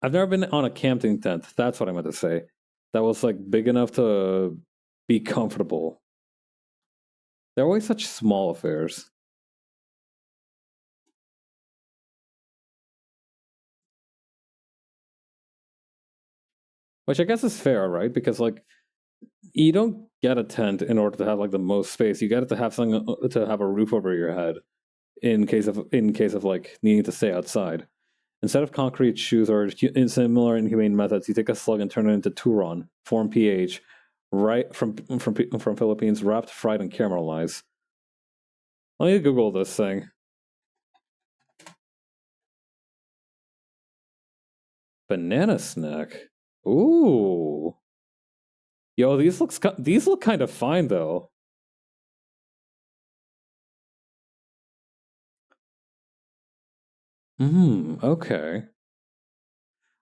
I've never been on a camping tent. That's what I meant to say. That was like big enough to be comfortable. They're always such small affairs. Which I guess is fair, right? Because like you don't get a tent in order to have like the most space. You get it to have something to have a roof over your head in case of like needing to stay outside. Instead of concrete shoes or in similar inhumane methods, you take a slug and turn it into turon, form pH, right from Philippines, wrapped, fried, and caramelized. Let me Google this thing. Banana snack. Ooh. Yo, these look kind of fine though. Okay.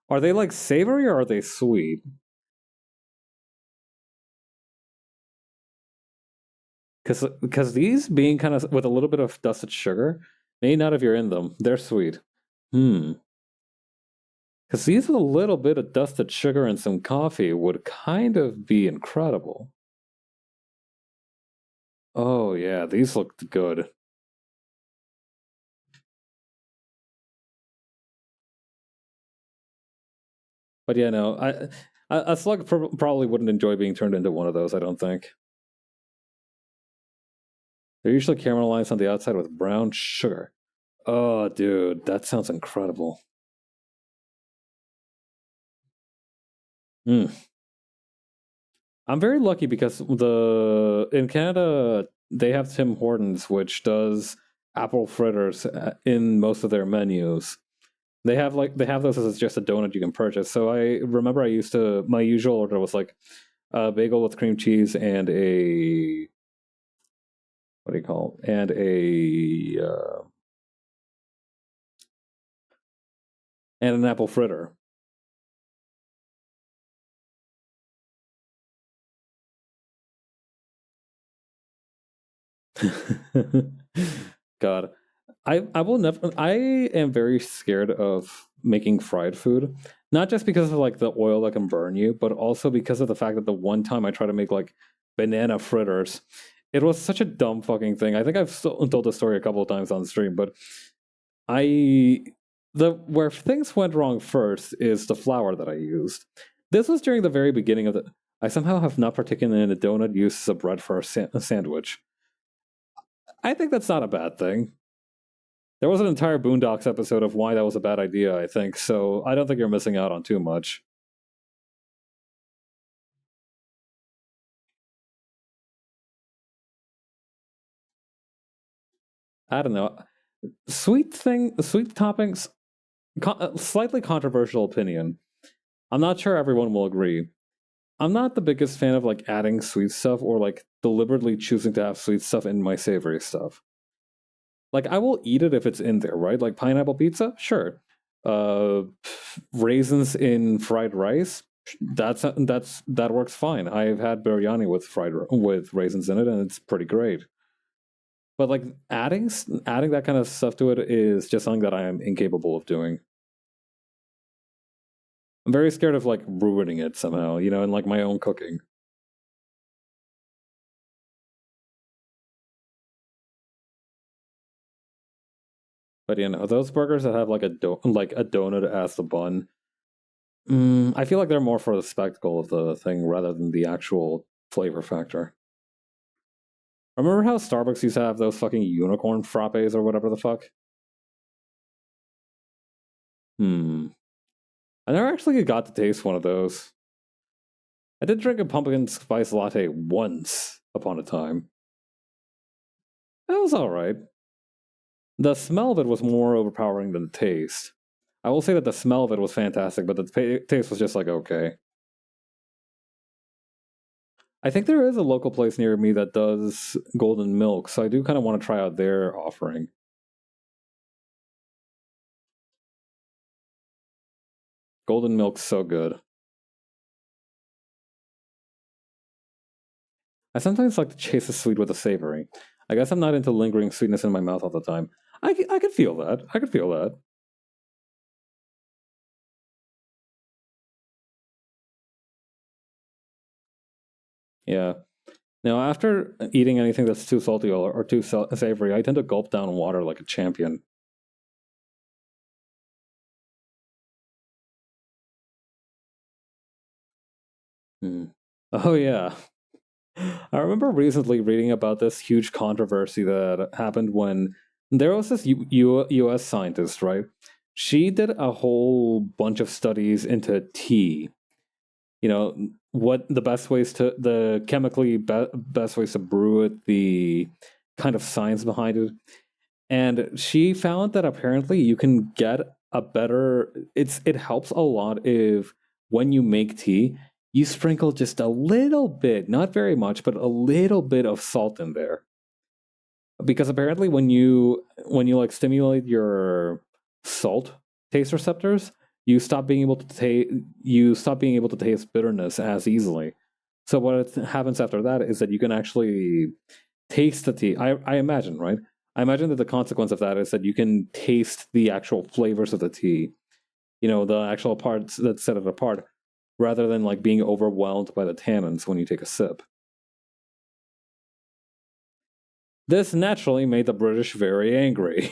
Are they like savory or are they sweet? Because these being kind of with a little bit of dusted sugar, may not if you're in them. They're sweet. Because these with a little bit of dusted sugar and some coffee would kind of be incredible. Oh yeah, these looked good. But yeah, no, a slug probably wouldn't enjoy being turned into one of those. I don't think. They're usually caramelized on the outside with brown sugar. Oh, dude, that sounds incredible. I'm very lucky because in Canada they have Tim Hortons, which does apple fritters in most of their menus. They have those as just a donut you can purchase. So I remember my usual order was like a bagel with cream cheese and a what do you call it? And an apple fritter. God, I will never. I am very scared of making fried food, Not just because of like the oil that can burn you, but also because of the fact that the one time I tried to make like banana fritters, it was such a dumb fucking thing. I think I've told the story a couple of times on stream, but I the where things went wrong first is the flour that I used. This was during the very beginning of the. I somehow have not partaken in a donut used as a bread for a sandwich. I think that's not a bad thing. There was an entire Boondocks episode of why that was a bad idea, I think, so I don't think you're missing out on too much. I don't know. Sweet toppings, slightly controversial opinion. I'm not sure everyone will agree. I'm not the biggest fan of like adding sweet stuff or like deliberately choosing to have sweet stuff in my savory stuff. Like I will eat it if it's in there, right? Like pineapple pizza, sure. Uh, Raisins in fried rice, that works fine. I've had biryani with raisins in it, and it's pretty great. But like adding that kind of stuff to it is just something that I am incapable of doing. I'm very scared of like ruining it somehow, in like my own cooking. But those burgers that have like like a donut as the bun, I feel like they're more for the spectacle of the thing rather than the actual flavor factor. Remember how Starbucks used to have those fucking unicorn frappes or whatever the fuck? I never actually got to taste one of those. I did drink a pumpkin spice latte once upon a time. That was alright. The smell of it was more overpowering than the taste. I will say that the smell of it was fantastic, but the taste was just like okay. I think there is a local place near me that does golden milk, so I do kind of want to try out their offering. Golden milk's so good. I sometimes like to chase the sweet with the savory. I guess I'm not into lingering sweetness in my mouth all the time. I could feel that. I could feel that. Yeah. Now, after eating anything that's too salty or too savory, I tend to gulp down water like a champion. Hmm. Oh, yeah. I remember recently reading about this huge controversy that happened when there was this US scientist, right? She did a whole bunch of studies into tea. What the best ways to, the chemically best ways to brew it, the kind of science behind it. And she found that apparently you can get a better, it helps a lot if when you make tea, you sprinkle just a little bit, not very much, but a little bit of salt in there. Because apparently when you like stimulate your salt taste receptors, you stop being able to taste bitterness as easily. So what happens after that is that you can actually taste the tea. I imagine, right? I imagine that the consequence of that is that you can taste the actual flavors of the tea. The actual parts that set it apart, rather than like being overwhelmed by the tannins when you take a sip. This naturally made the British very angry.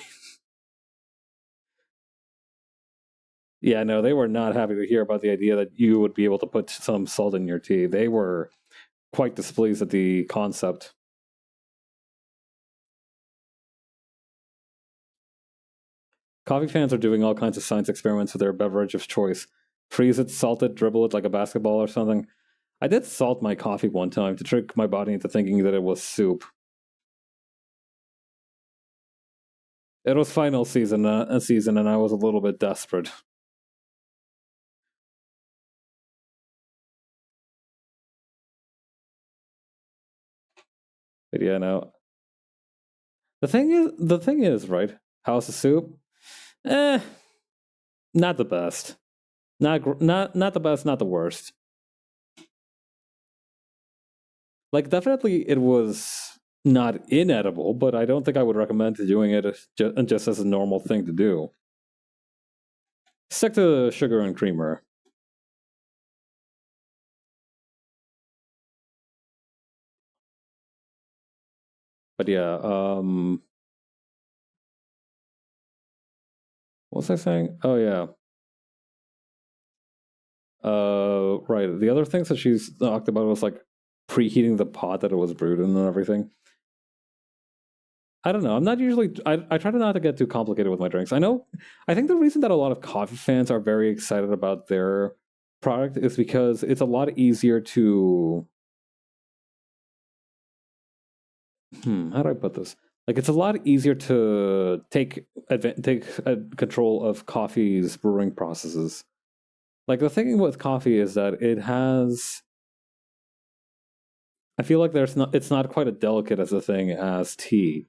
Yeah, no, they were not happy to hear about the idea that you would be able to put some salt in your tea. They were quite displeased at the concept. Coffee fans are doing all kinds of science experiments with their beverage of choice. Freeze it, salt it, dribble it like a basketball or something. I did salt my coffee one time to trick my body into thinking that it was soup. It was final season, and I was a little bit desperate. But yeah, no. The thing is, right? House of Soup, eh, not the best. Not the best, not the worst. Like definitely, it was not inedible, but I don't think I would recommend doing it just as a normal thing to do. Stick to sugar and creamer. But yeah, what was I saying? Oh yeah. Right. The other things that she's talked about was like preheating the pot that it was brewed in and everything. I don't know. I'm not usually. I try to not to get too complicated with my drinks. I think the reason that a lot of coffee fans are very excited about their product is because it's a lot easier to. How do I put this? Like it's a lot easier to take control of coffee's brewing processes. Like the thing with coffee is that it has. I feel like there's not. It's not quite as delicate as a thing as tea.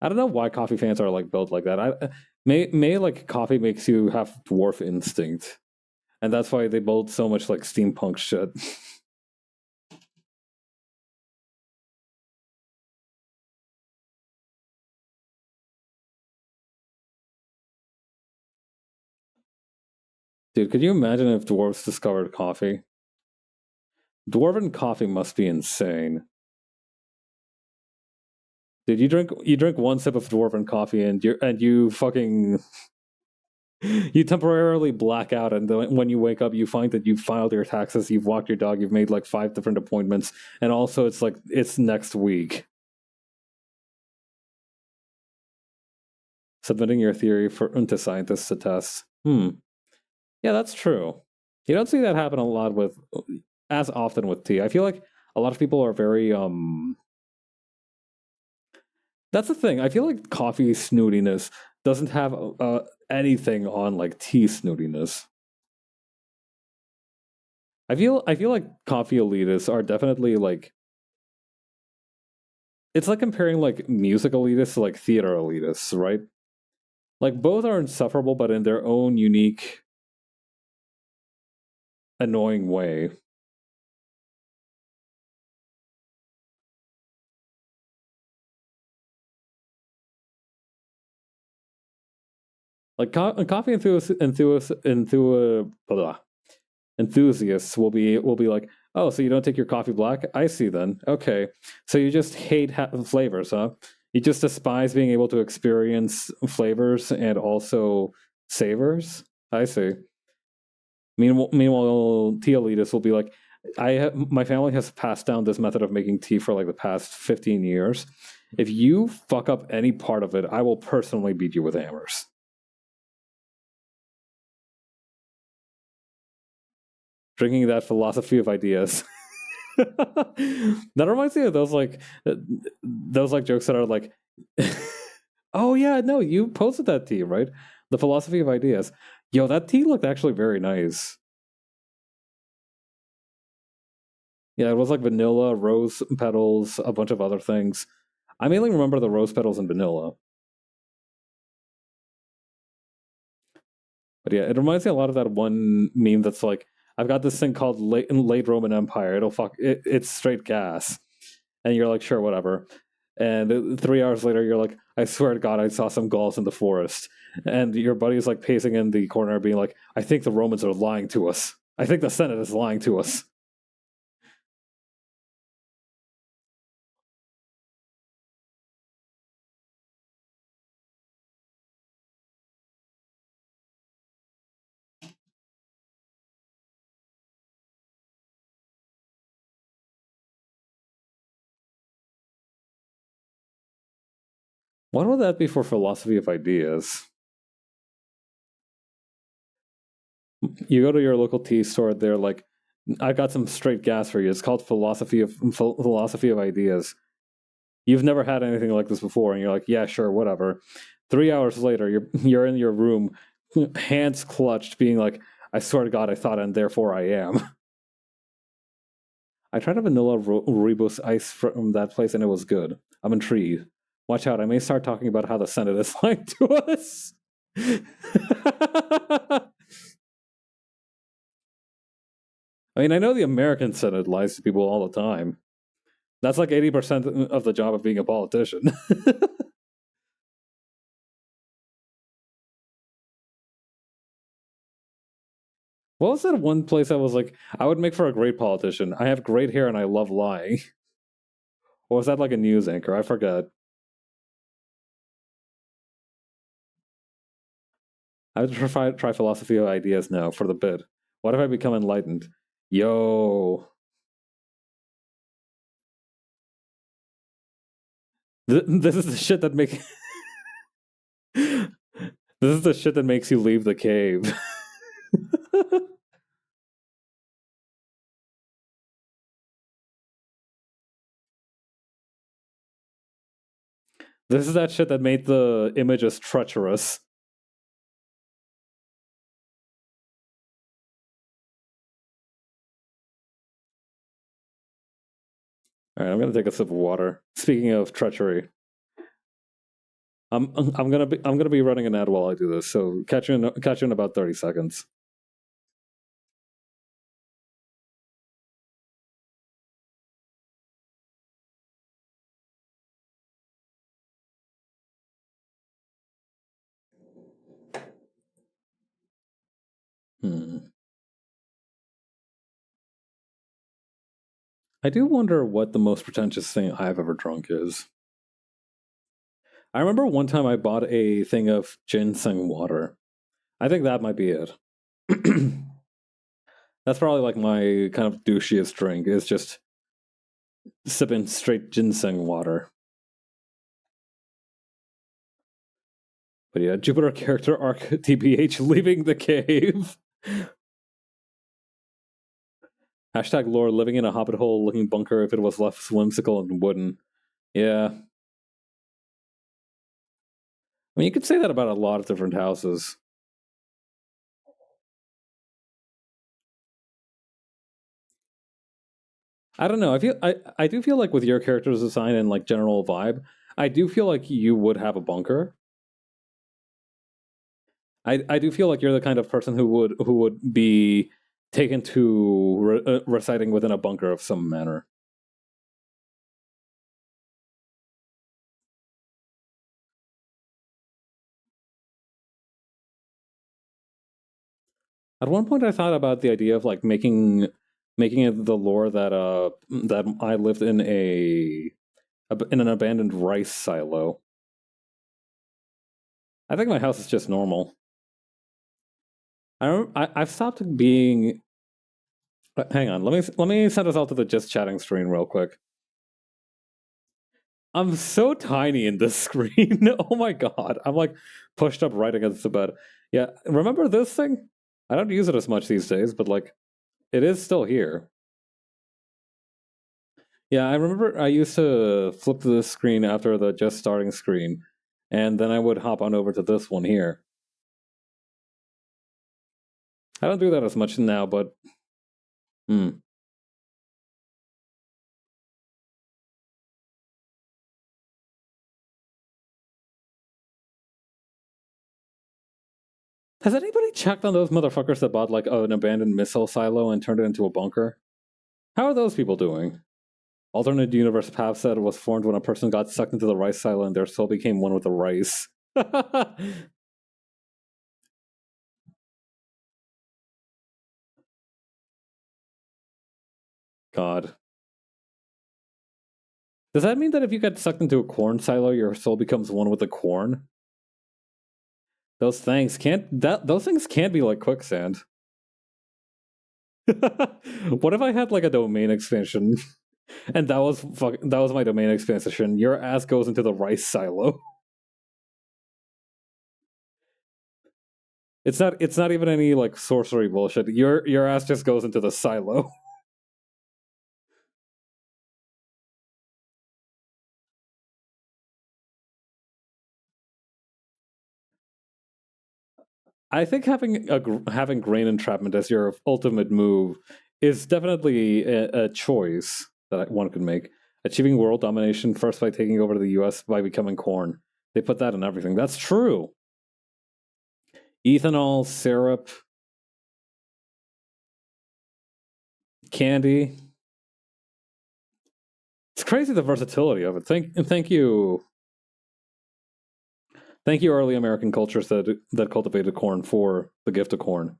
I don't know why coffee fans are like built like that. May like coffee makes you have dwarf instinct, and that's why they build so much like steampunk shit. Dude, could you imagine if dwarves discovered coffee? Dwarven coffee must be insane. Dude, you drink one sip of dwarven coffee and you fucking you temporarily black out, and then when you wake up, you find that you've filed your taxes, you've walked your dog, you've made like 5 different appointments, and also it's like it's next week. Submitting your theory to scientists to test. Yeah, that's true. You don't see that happen a lot with as often with tea. I feel like a lot of people are very That's the thing. I feel like coffee snootiness doesn't have anything on like tea snootiness. I feel like coffee elitists are definitely like it's like comparing like music elitists to like theater elitists, right? Like both are insufferable, but in their own unique, annoying way. Like coffee enthusiasts will be like, oh, so you don't take your coffee black? I see then. Okay, so you just hate flavors, huh? You just despise being able to experience flavors and also savors. I see. Meanwhile, tea elitists will be like, my family has passed down this method of making tea for like the past 15 years. If you fuck up any part of it, I will personally beat you with hammers. Drinking that philosophy of ideas. That reminds me of those like jokes that are like, oh yeah, no, you posted that tea, right? The philosophy of ideas. Yo, that tea looked actually very nice. Yeah, it was like vanilla, rose petals, a bunch of other things. I mainly remember the rose petals and vanilla. But yeah, it reminds me a lot of that one meme that's like, I've got this thing called late Roman Empire. It's straight gas, and you're like, sure, whatever. And 3 hours later, you're like, I swear to God, I saw some Gauls in the forest. And your buddy's like pacing in the corner, being like, I think the Romans are lying to us. I think the Senate is lying to us. What would that be for philosophy of ideas? You go to your local tea store, they're like, I got some straight gas for you. It's called philosophy of ideas. You've never had anything like this before, and you're like, yeah, sure, whatever. 3 hours later, you're in your room, hands clutched, being like, I swear to God, I thought, and therefore I am. I tried a vanilla Rooibos ice from that place, and it was good. I'm intrigued. Watch out, I may start talking about how the Senate is lying to us. I mean, I know the American Senate lies to people all the time. That's like 80% of the job of being a politician. What was that one place I was like, I would make for a great politician? I have great hair and I love lying. Or was that like a news anchor? I forget. I would try philosophy of ideas now for the bit. What if I become enlightened? Yo, this is the shit that makes this is the shit that makes you leave the cave. This is that shit that made the images treacherous. All right, I'm gonna take a sip of water. Speaking of treachery, I'm gonna be running an ad while I do this. So catch you in about 30 seconds. I do wonder what the most pretentious thing I've ever drunk is. I remember one time I bought a thing of ginseng water. I think that might be it. That's probably like my kind of douchiest drink, is just sipping straight ginseng water. But yeah, Jupiter character arc TBH leaving the cave. Hashtag lore living in a hobbit hole looking bunker if it was less whimsical and wooden. Yeah. I mean, you could say that about a lot of different houses. I don't know. I do feel like with your character's design and like general vibe, I do feel like you would have a bunker. I do feel like you're the kind of person who would be taken to reciting within a bunker of some manner. At one point, I thought about the idea of like making it the lore that I lived in an abandoned rice silo. I think my house is just normal. I've stopped being. Hang on, let me send us all to the just chatting screen real quick. I'm so tiny in this screen. Oh my god, I'm like pushed up right against the bed. Yeah, remember this thing? I don't use it as much these days, but like, it is still here. Yeah, I remember I used to flip to this screen after the just starting screen, and then I would hop on over to this one here. I don't do that as much now, but hmm. Has anybody checked on those motherfuckers that bought like an abandoned missile silo and turned it into a bunker? How are those people doing? Alternate universe path set was formed when a person got sucked into the rice silo and their soul became one with the rice. God. Does that mean that if you get sucked into a corn silo, your soul becomes one with the corn? Those things can't be like quicksand. What if I had like a domain expansion and that was my domain expansion? Your ass goes into the rice silo. It's not even any like sorcery bullshit. Your ass just goes into the silo. I think having grain entrapment as your ultimate move is definitely a choice that one could make. Achieving world domination first by taking over the U.S. by becoming corn. They put that in everything. That's true. Ethanol, syrup, candy. It's crazy the versatility of it. Thank you, early American cultures that cultivated corn for the gift of corn.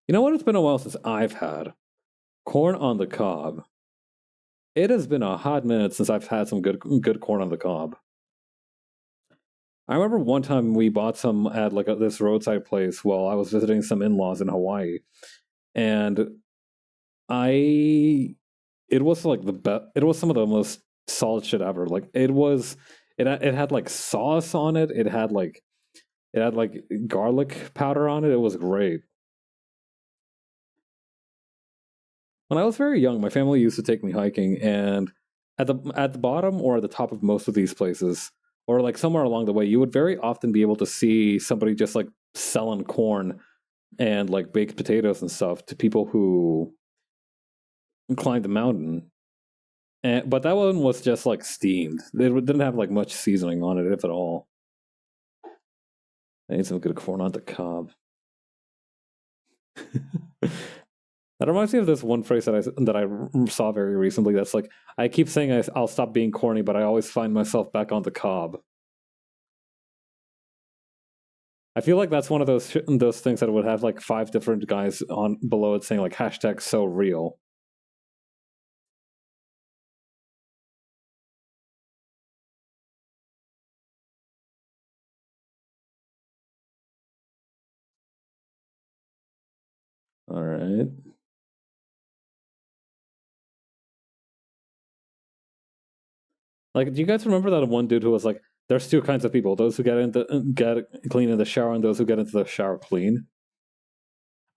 You know what? It's been a while since I've had corn on the cob. It has been a hot minute since I've had some good corn on the cob. I remember one time we bought some at like this roadside place while I was visiting some in-laws in Hawaii, and I it was like the best. It was some of the most solid shit ever. Like it had like sauce on it. It had like garlic powder on it. It was great. When I was very young, my family used to take me hiking, and at the bottom or at the top of most of these places, or like somewhere along the way, you would very often be able to see somebody just like selling corn and like baked potatoes and stuff to people who climbed the mountain. But that one was just like steamed. It didn't have like much seasoning on it, if at all. I need some good corn on the cob. That reminds me of this one phrase that I saw very recently. That's like, I keep saying I'll stop being corny, but I always find myself back on the cob. I feel like that's one of those things that would have like 5 different guys on below it saying like hashtag so real. All right. Like, do you guys remember that one dude who was like, "There's 2 kinds of people: those who get clean in the shower, and those who get into the shower clean."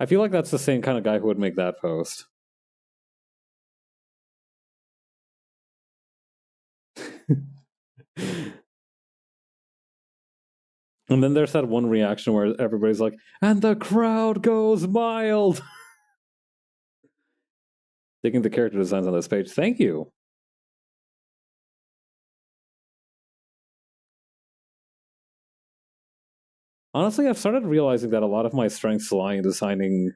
I feel like that's the same kind of guy who would make that post. And then there's that one reaction where everybody's like, "And the crowd goes mild." Digging the character designs on this page. Thank you. Honestly, I've started realizing that a lot of my strengths lie in designing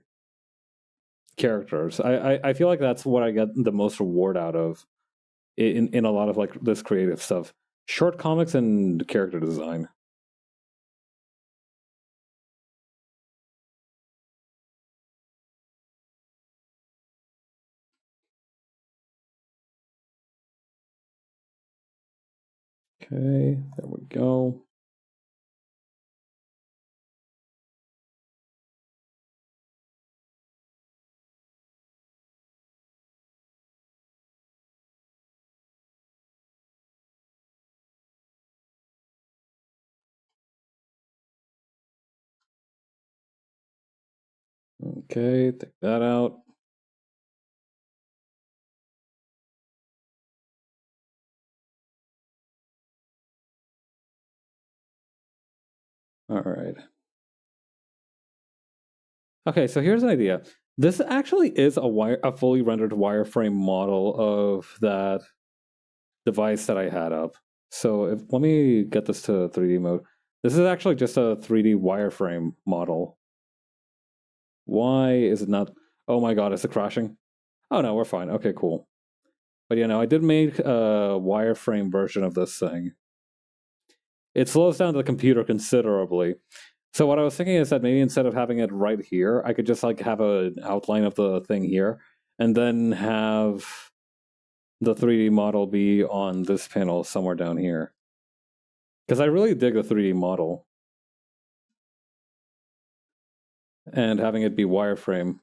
characters. I feel like that's what I get the most reward out of in a lot of like this creative stuff. Short comics and character design. Okay, there we go. Okay, take that out. All right. Okay, so here's an idea. This actually is a fully rendered wireframe model of that device that I had up. So let me get this to 3D mode. This is actually just a 3D wireframe model. Why is it not? Oh my god, is it crashing? Oh no, we're fine. Okay, cool. But yeah, no, I did make a wireframe version of this thing. It slows down the computer considerably. So what I was thinking is that maybe instead of having it right here, I could just like have an outline of the thing here, and then have the 3D model be on this panel somewhere down here. Because I really dig the 3D model. And having it be wireframe.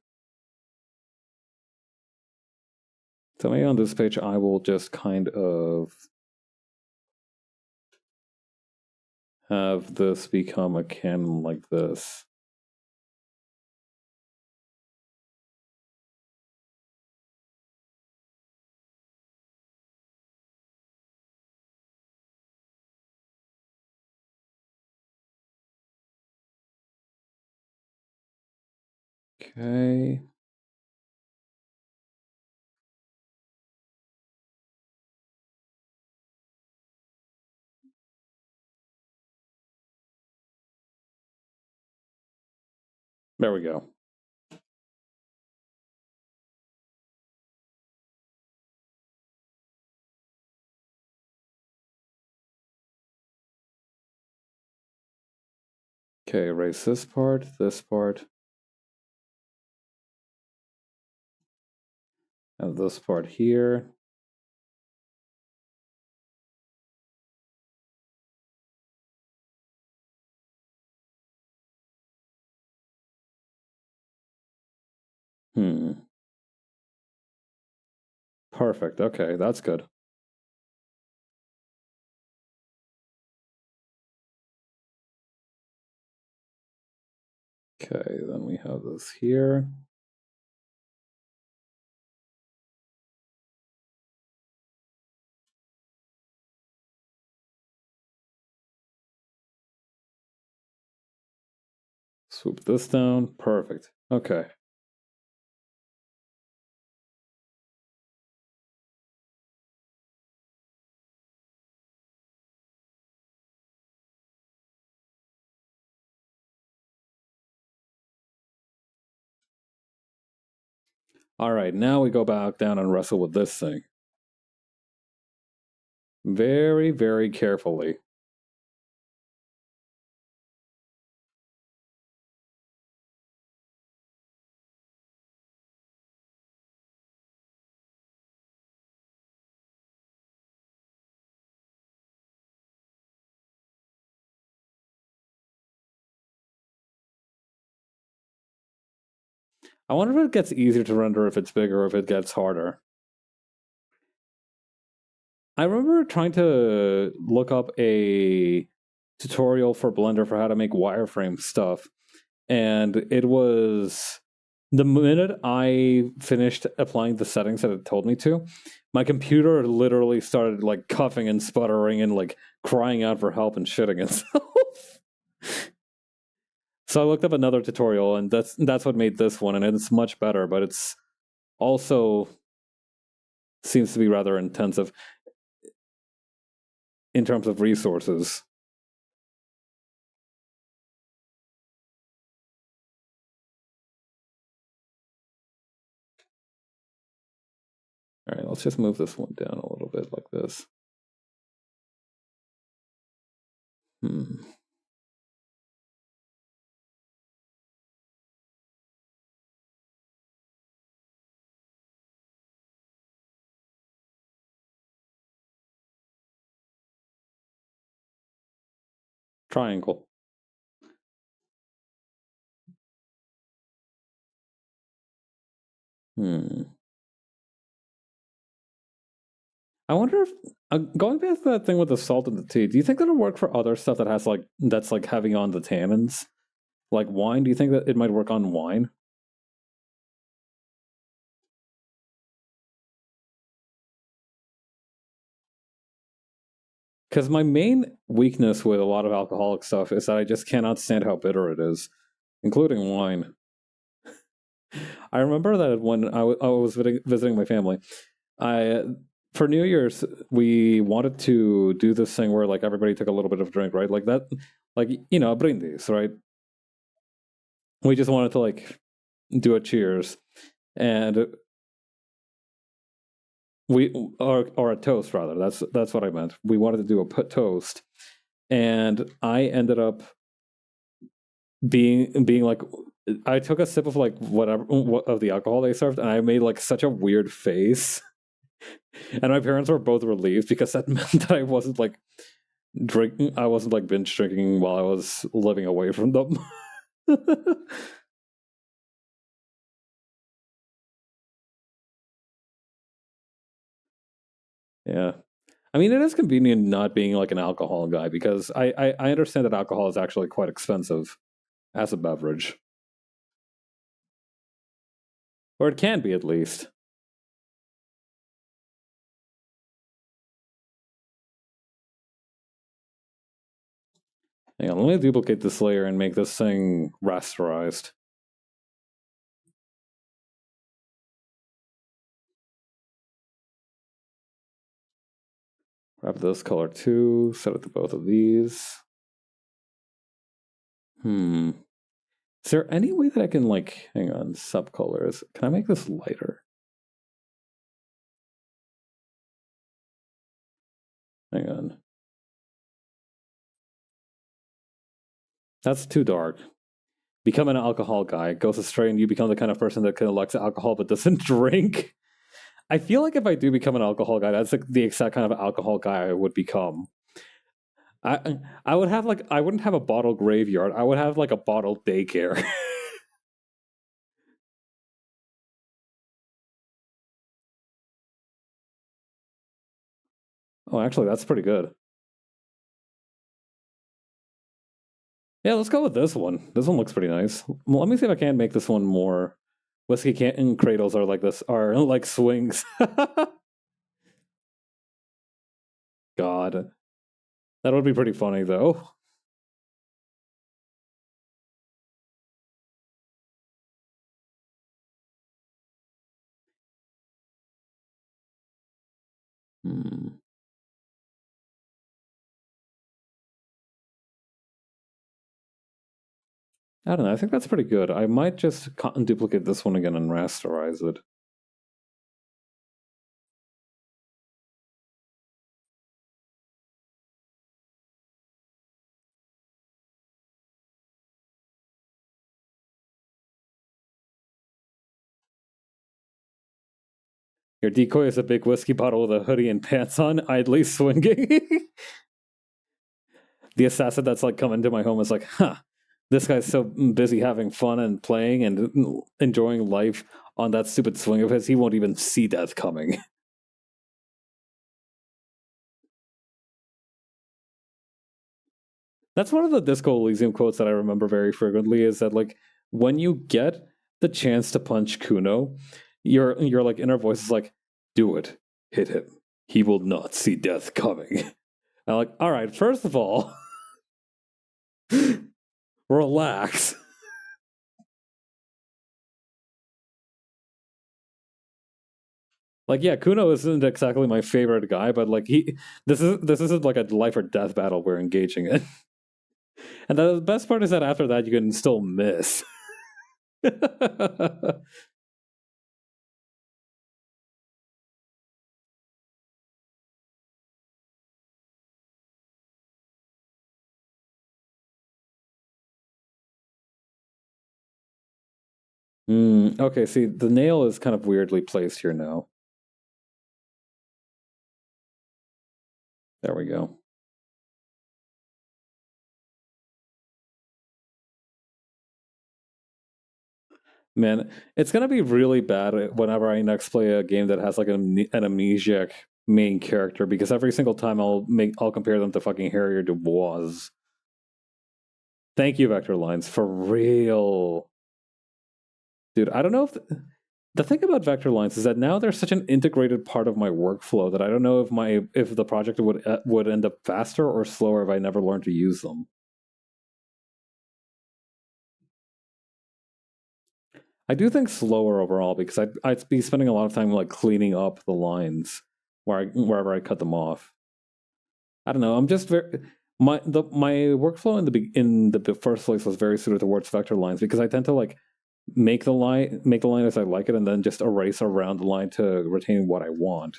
So maybe on this page I will just kind of have this become a canon like this. Okay. There we go. Okay, erase this part, and this part here. Perfect. Okay, that's good. Okay, then we have this here. Swoop this down. Perfect. Okay. All right, now we go back down and wrestle with this thing. Very, very carefully. I wonder if it gets easier to render if it's bigger or if it gets harder. I remember trying to look up a tutorial for Blender for how to make wireframe stuff, and it was the minute I finished applying the settings that it told me to, my computer literally started like coughing and sputtering and like crying out for help and shitting itself. So I looked up another tutorial, and that's what made this one, and it's much better, but it's also seems to be rather intensive in terms of resources. All right, let's just move this one down a little bit like this. Triangle. I wonder if going back to that thing with the salt and the tea. Do you think that'll work for other stuff that has like that's like heavy on the tannins, like wine? Do you think that it might work on wine? Because my main weakness with a lot of alcoholic stuff is that I just cannot stand how bitter it is, including wine. I remember that when I was visiting my family, I for New Year's we wanted to do this thing where like everybody took a little bit of drink, right? Like that, like you know, a brindis, right? We just wanted to like do a cheers, and we or a toast rather. That's what I meant. We wanted to do a toast, and I ended up being like I took a sip of like whatever of the alcohol they served, and I made like such a weird face. And my parents were both relieved because that meant that I wasn't like drinking. I wasn't like binge drinking while I was living away from them. Yeah. I mean, it is convenient not being like an alcohol guy because I understand that alcohol is actually quite expensive as a beverage, or it can be at least. Hang on, let me duplicate this layer and make this thing rasterized. Grab this color too, set it to both of these. Is there any way that I can like, hang on, subcolors? Can I make this lighter? Hang on. That's too dark. Become an alcohol guy, goes astray, and you become the kind of person that collects alcohol but doesn't drink. I feel like if I do become an alcohol guy, that's like the exact kind of alcohol guy I would become. I would have like I wouldn't have a bottle graveyard. I would have like a bottle daycare. Oh, actually, that's pretty good. Yeah, let's go with this one. This one looks pretty nice. Well, let me see if I can make this one more. Whiskey can cradles are like this, are like swings. God, that would be pretty funny though. Hmm. I don't know. I think that's pretty good. I might just cut and duplicate this one again and rasterize it. Your decoy is a big whiskey bottle with a hoodie and pants on, idly swinging. The assassin that's like coming to my home is like, huh, this guy's so busy having fun and playing and enjoying life on that stupid swing of his, he won't even see death coming. That's one of the Disco Elysium quotes that I remember very frequently is that like when you get the chance to punch Kuno, your like inner voice is like, do it. Hit him. He will not see death coming. I'm like, all right, first of all, relax. Like, yeah, Kuno isn't exactly my favorite guy, but like this isn't like a life or death battle we're engaging in. And the best part is that after that you can still miss. Okay, see, the nail is kind of weirdly placed here now. There we go. Man, it's gonna be really bad whenever I next play a game that has like an amnesiac main character because every single time I'll compare them to fucking Harrier Dubois. Thank you, Vector Lines, for real. Dude, I don't know if the thing about vector lines is that now they're such an integrated part of my workflow that I don't know if the project would end up faster or slower if I never learned to use them. I do think slower overall because I'd be spending a lot of time like cleaning up the lines wherever I cut them off. I don't know. I'm just very my workflow in the first place was very suited towards vector lines because I tend to like make the line as I like it and then just erase around the line to retain what I want.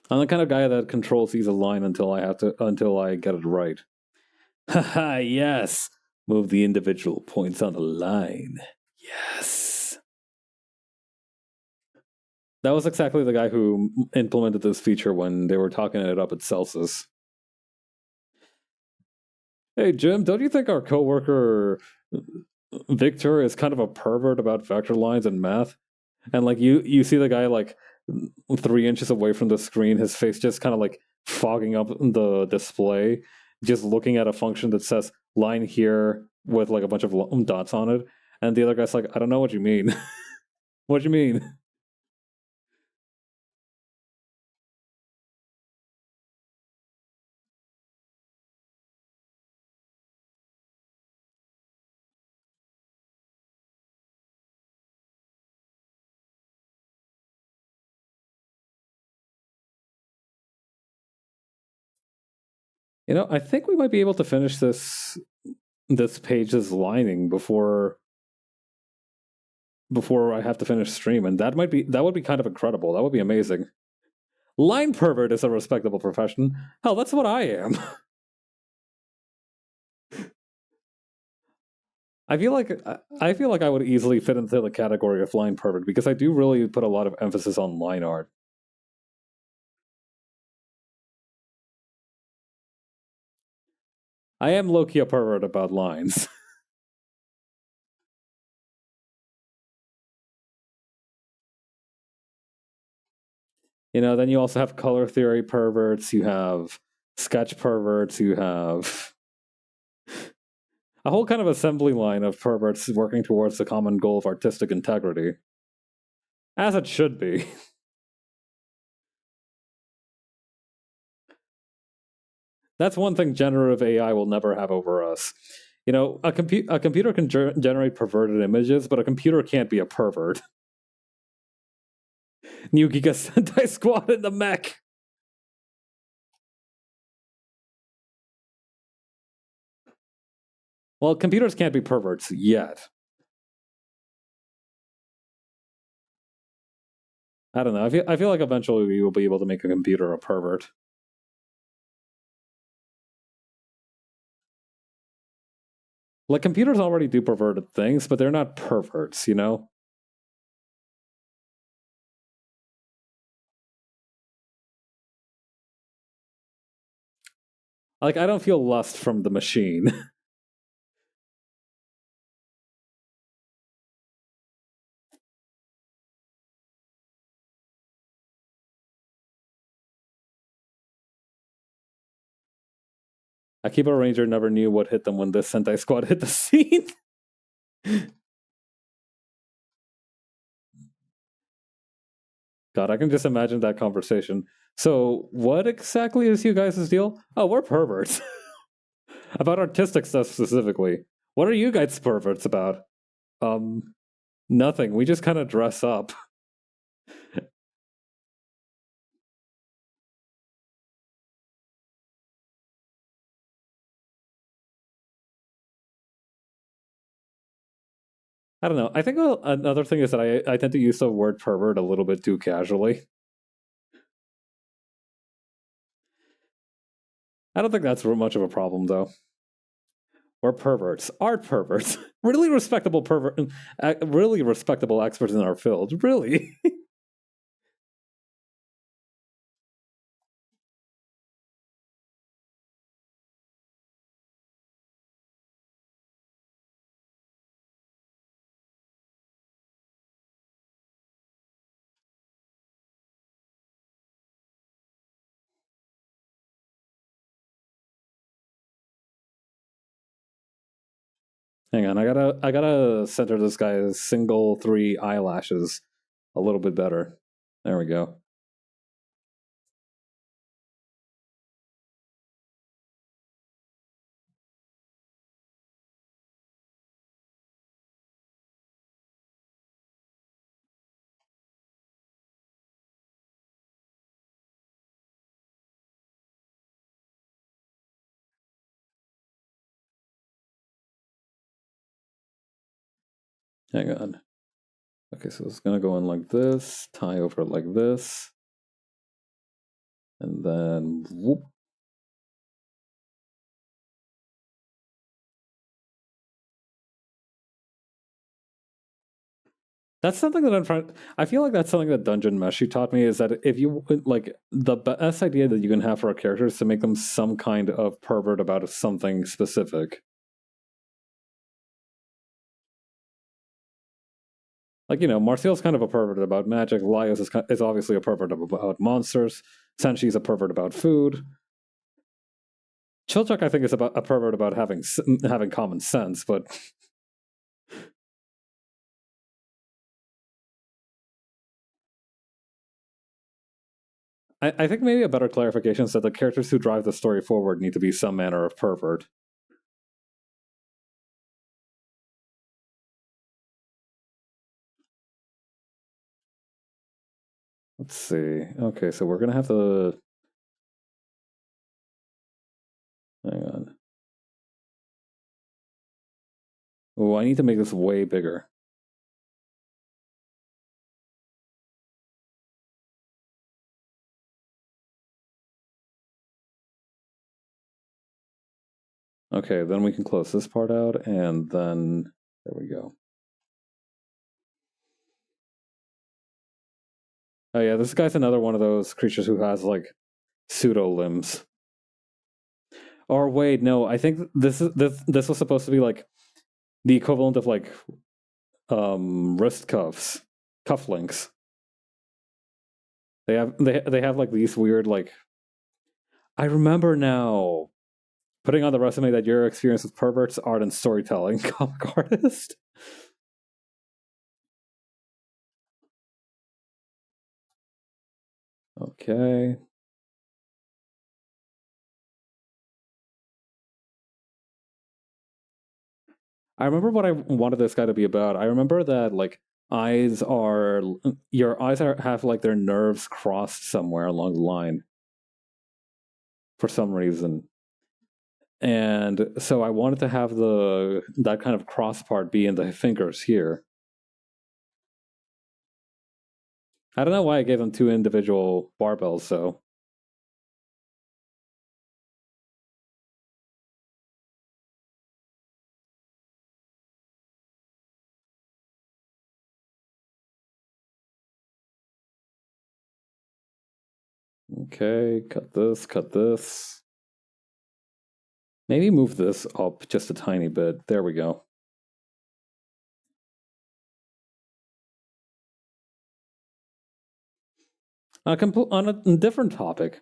I'm the kind of guy that control sees a line until I get it right. Haha, yes. Move the individual points on the line. Yes. That was exactly the guy who implemented this feature when they were talking it up at Celsius. Hey Jim, don't you think our coworker Victor is kind of a pervert about vector lines and math? And like you see the guy like 3 inches away from the screen, his face just kind of like fogging up the display, just looking at a function that says line here with like a bunch of dots on it. And the other guy's like, I don't know what you mean. What do you mean? You know, I think we might be able to finish this page's lining before I have to finish stream, and that would be kind of incredible. That would be amazing. Line pervert is a respectable profession. Hell, that's what I am. I feel like I would easily fit into the category of line pervert because I do really put a lot of emphasis on line art. I am low-key a pervert about lines. Then you also have color theory perverts, you have sketch perverts, you have a whole kind of assembly line of perverts working towards the common goal of artistic integrity. As it should be. That's one thing generative AI will never have over us. A computer can generate perverted images, but a computer can't be a pervert. New Giga Sentai Squad in the mech! Well, computers can't be perverts yet. I don't know. I feel like eventually we will be able to make a computer a pervert. Like, computers already do perverted things, but they're not perverts, Like, I don't feel lust from the machine. Akiba Ranger never knew what hit them when this Sentai Squad hit the scene. God, I can just imagine that conversation. So, what exactly is you guys' deal? Oh, we're perverts. About artistic stuff specifically. What are you guys perverts about? Nothing. We just kind of dress up. I don't know. I think another thing is that I tend to use the word pervert a little bit too casually. I don't think that's much of a problem, though. We're perverts. Art perverts. Really respectable really respectable experts in our field. Really. Hang on, I gotta center this guy's single 3 eyelashes a little bit better. There we go. Hang on. Okay, so it's gonna go in like this, tie over like this, and then whoop. That's something that I'm trying. I feel like that's something that Dungeon Meshi taught me is that if you like the best idea that you can have for a character is to make them some kind of pervert about something specific. Like, Marcial's kind of a pervert about magic. Laios is obviously a pervert about monsters. Senshi's a pervert about food. Chilchuk, I think, is about a pervert about having common sense, but I think maybe a better clarification is that the characters who drive the story forward need to be some manner of pervert. Let's see. Okay, so we're gonna have to. Hang on. Oh, I need to make this way bigger. Okay, then we can close this part out, and then there we go. Oh yeah, this guy's another one of those creatures who has like pseudo limbs. Or wait, no, I think this was supposed to be like the equivalent of like wrist cuffs, cufflinks. They have like these weird like I remember now putting on the resume that your experience with perverts, art, and storytelling comic artist. Okay. I remember what I wanted this guy to be about. I remember that like eyes are your eyes are have like their nerves crossed somewhere along the line for some reason. And so I wanted to have the that kind of cross part be in the fingers here. I don't know why I gave them two individual barbells, so okay, cut this, cut this. Maybe move this up just a tiny bit. There we go. On a different topic.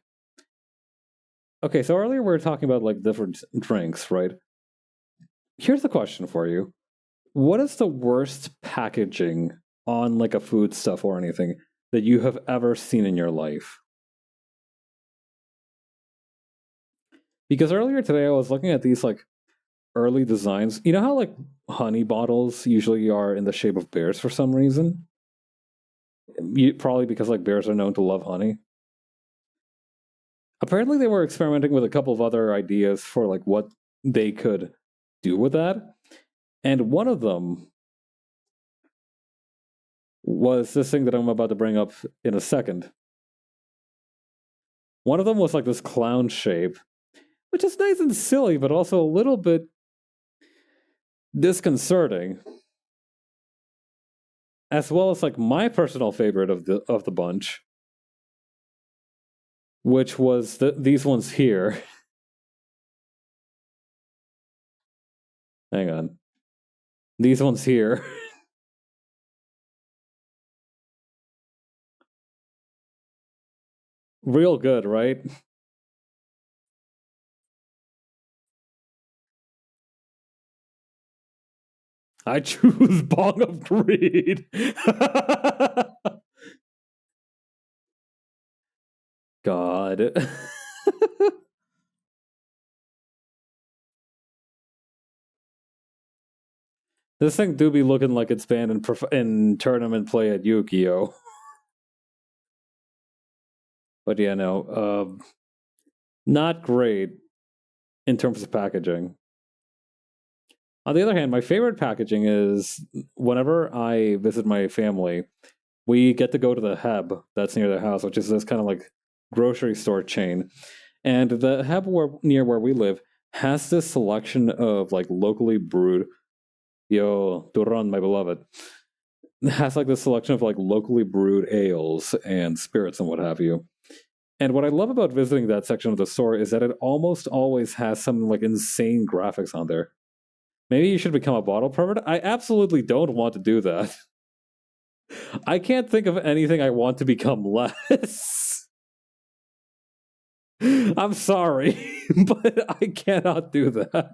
Okay, so earlier we were talking about like different drinks, right? Here's the question for you. What is the worst packaging on like a food stuff or anything that you have ever seen in your life? Because earlier today I was looking at these like early designs. You know how like honey bottles usually are in the shape of bears for some reason? Probably because like bears are known to love honey. Apparently they were experimenting with a couple of other ideas for like what they could do with that. And one of them was this thing that I'm about to bring up in a second. One of them was like this clown shape, which is nice and silly, but also a little bit disconcerting. As well as like my personal favorite of the bunch, which was these ones here. Hang on. These ones here. Real good, right? I choose Bong of Greed. God. This thing do be looking like it's banned in tournament play at Yu-Gi-Oh! But yeah, no. Not great in terms of packaging. On the other hand, my favorite packaging is whenever I visit my family, we get to go to the Heb that's near their house, which is this kind of like grocery store chain. And the Heb near where we live has this selection of like locally brewed, yo, Duran, my beloved, has like this selection of like locally brewed ales and spirits and what have you. And what I love about visiting that section of the store is that it almost always has some like insane graphics on there. Maybe you should become a bottle pervert. I absolutely don't want to do that. I can't think of anything I want to become less. I'm sorry, but I cannot do that.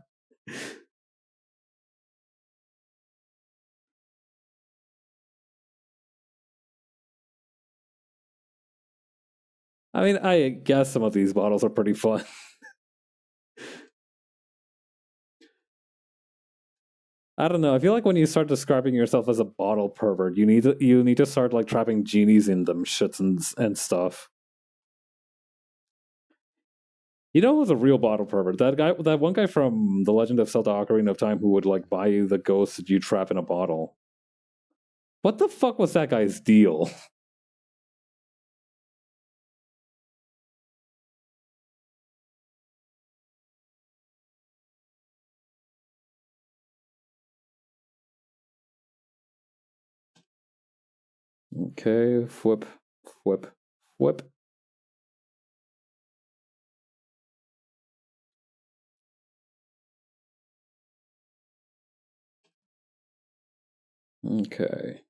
I mean, I guess some of these bottles are pretty fun. I don't know. I feel like when you start describing yourself as a bottle pervert, you need to start like trapping genies in them shits and stuff. You know, who was a real bottle pervert. That one guy from The Legend of Zelda: Ocarina of Time, who would like buy you the ghost that you trap in a bottle. What the fuck was that guy's deal? Okay, whip, whip, whip. Okay.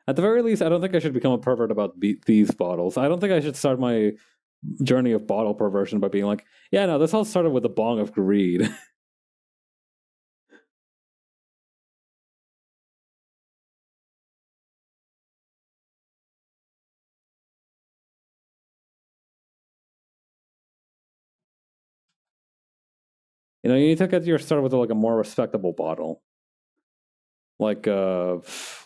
At the very least, I don't think I should become a pervert about these bottles. I don't think I should start my journey of bottle perversion by being like, yeah, no, this all started with a bong of greed. You need to get your start with like a more respectable bottle, like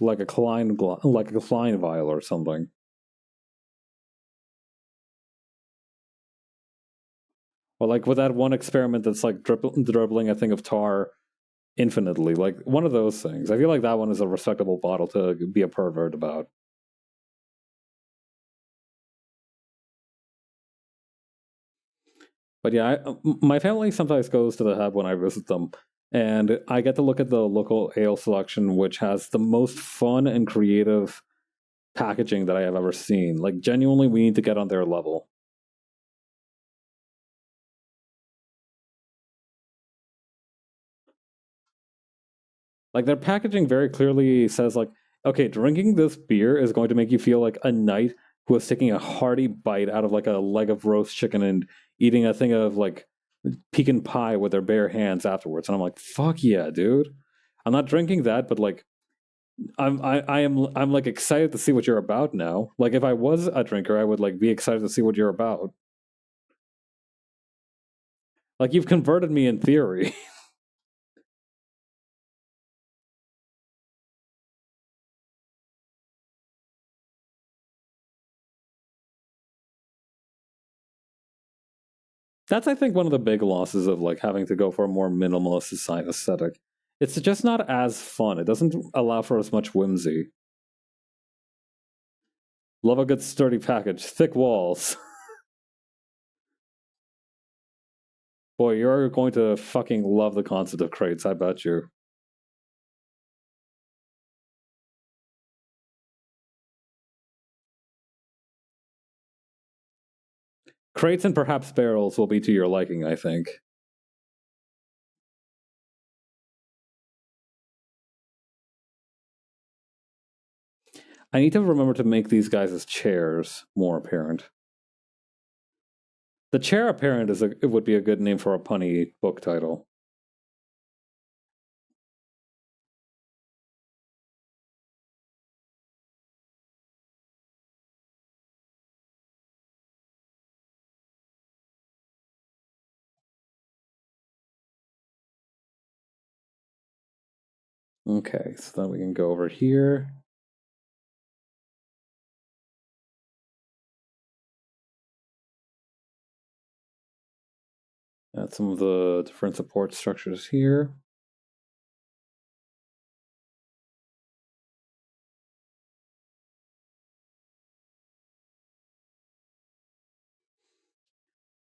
like a Klein vial or something. Or like with that one experiment that's like dribbling a thing of tar infinitely, like one of those things. I feel like that one is a respectable bottle to be a pervert about. But yeah, my family sometimes goes to the hub when I visit them, and I get to look at the local ale selection, which has the most fun and creative packaging that I have ever seen. Like, genuinely, we need to get on their level. Like, their packaging very clearly says, like, okay, drinking this beer is going to make you feel like a knight who is taking a hearty bite out of like a leg of roast chicken and eating a thing of like pecan pie with their bare hands afterwards. And I'm like, fuck yeah, dude. I'm not drinking that, but like I'm like excited to see what you're about now. Like if I was a drinker, I would like be excited to see what you're about. Like you've converted me in theory. That's I think one of the big losses of like having to go for a more minimalist aesthetic. It's just not as fun. It doesn't allow for as much whimsy. Love a good sturdy package, thick walls. Boy, you're going to fucking love the concept of crates, I bet you. Crates and perhaps barrels will be to your liking, I think. I need to remember to make these guys as chairs more apparent. The chair apparent it would be a good name for a punny book title. Okay, so then we can go over here. Add some of the different support structures here.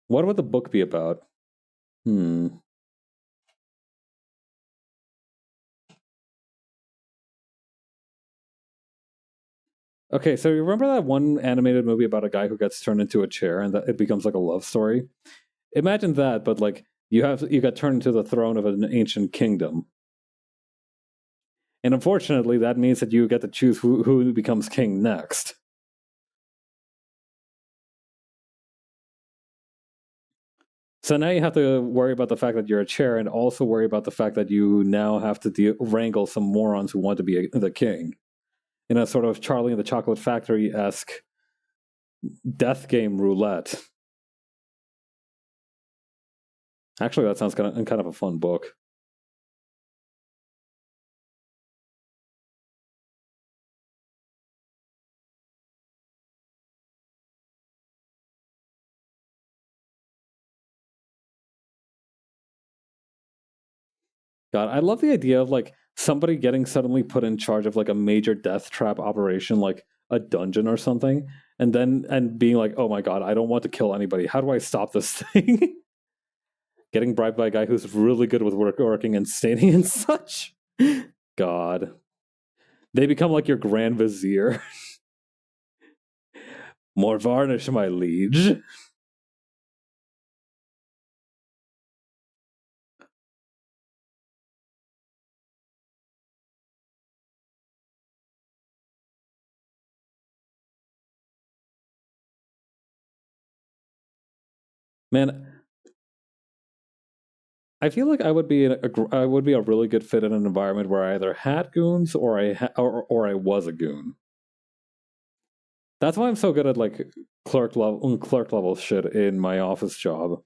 What would the book be about? Okay, so you remember that one animated movie about a guy who gets turned into a chair and that it becomes like a love story? Imagine that, but like you got turned into the throne of an ancient kingdom. And unfortunately, that means that you get to choose who becomes king next. So now you have to worry about the fact that you're a chair and also worry about the fact that you now have to wrangle some morons who want to be the king. In a sort of Charlie and the Chocolate Factory esque death game roulette. Actually, that sounds kind of a fun book. God, I love the idea of like somebody getting suddenly put in charge of like a major death trap operation, like a dungeon or something, and being like, "Oh my god, I don't want to kill anybody. How do I stop this thing?" Getting bribed by a guy who's really good with working and staining and such. God. They become like your grand vizier. More varnish, my liege. Man, I feel like I would be a really good fit in an environment where I either had goons or I was a goon. That's why I'm so good at like clerk level shit in my office job.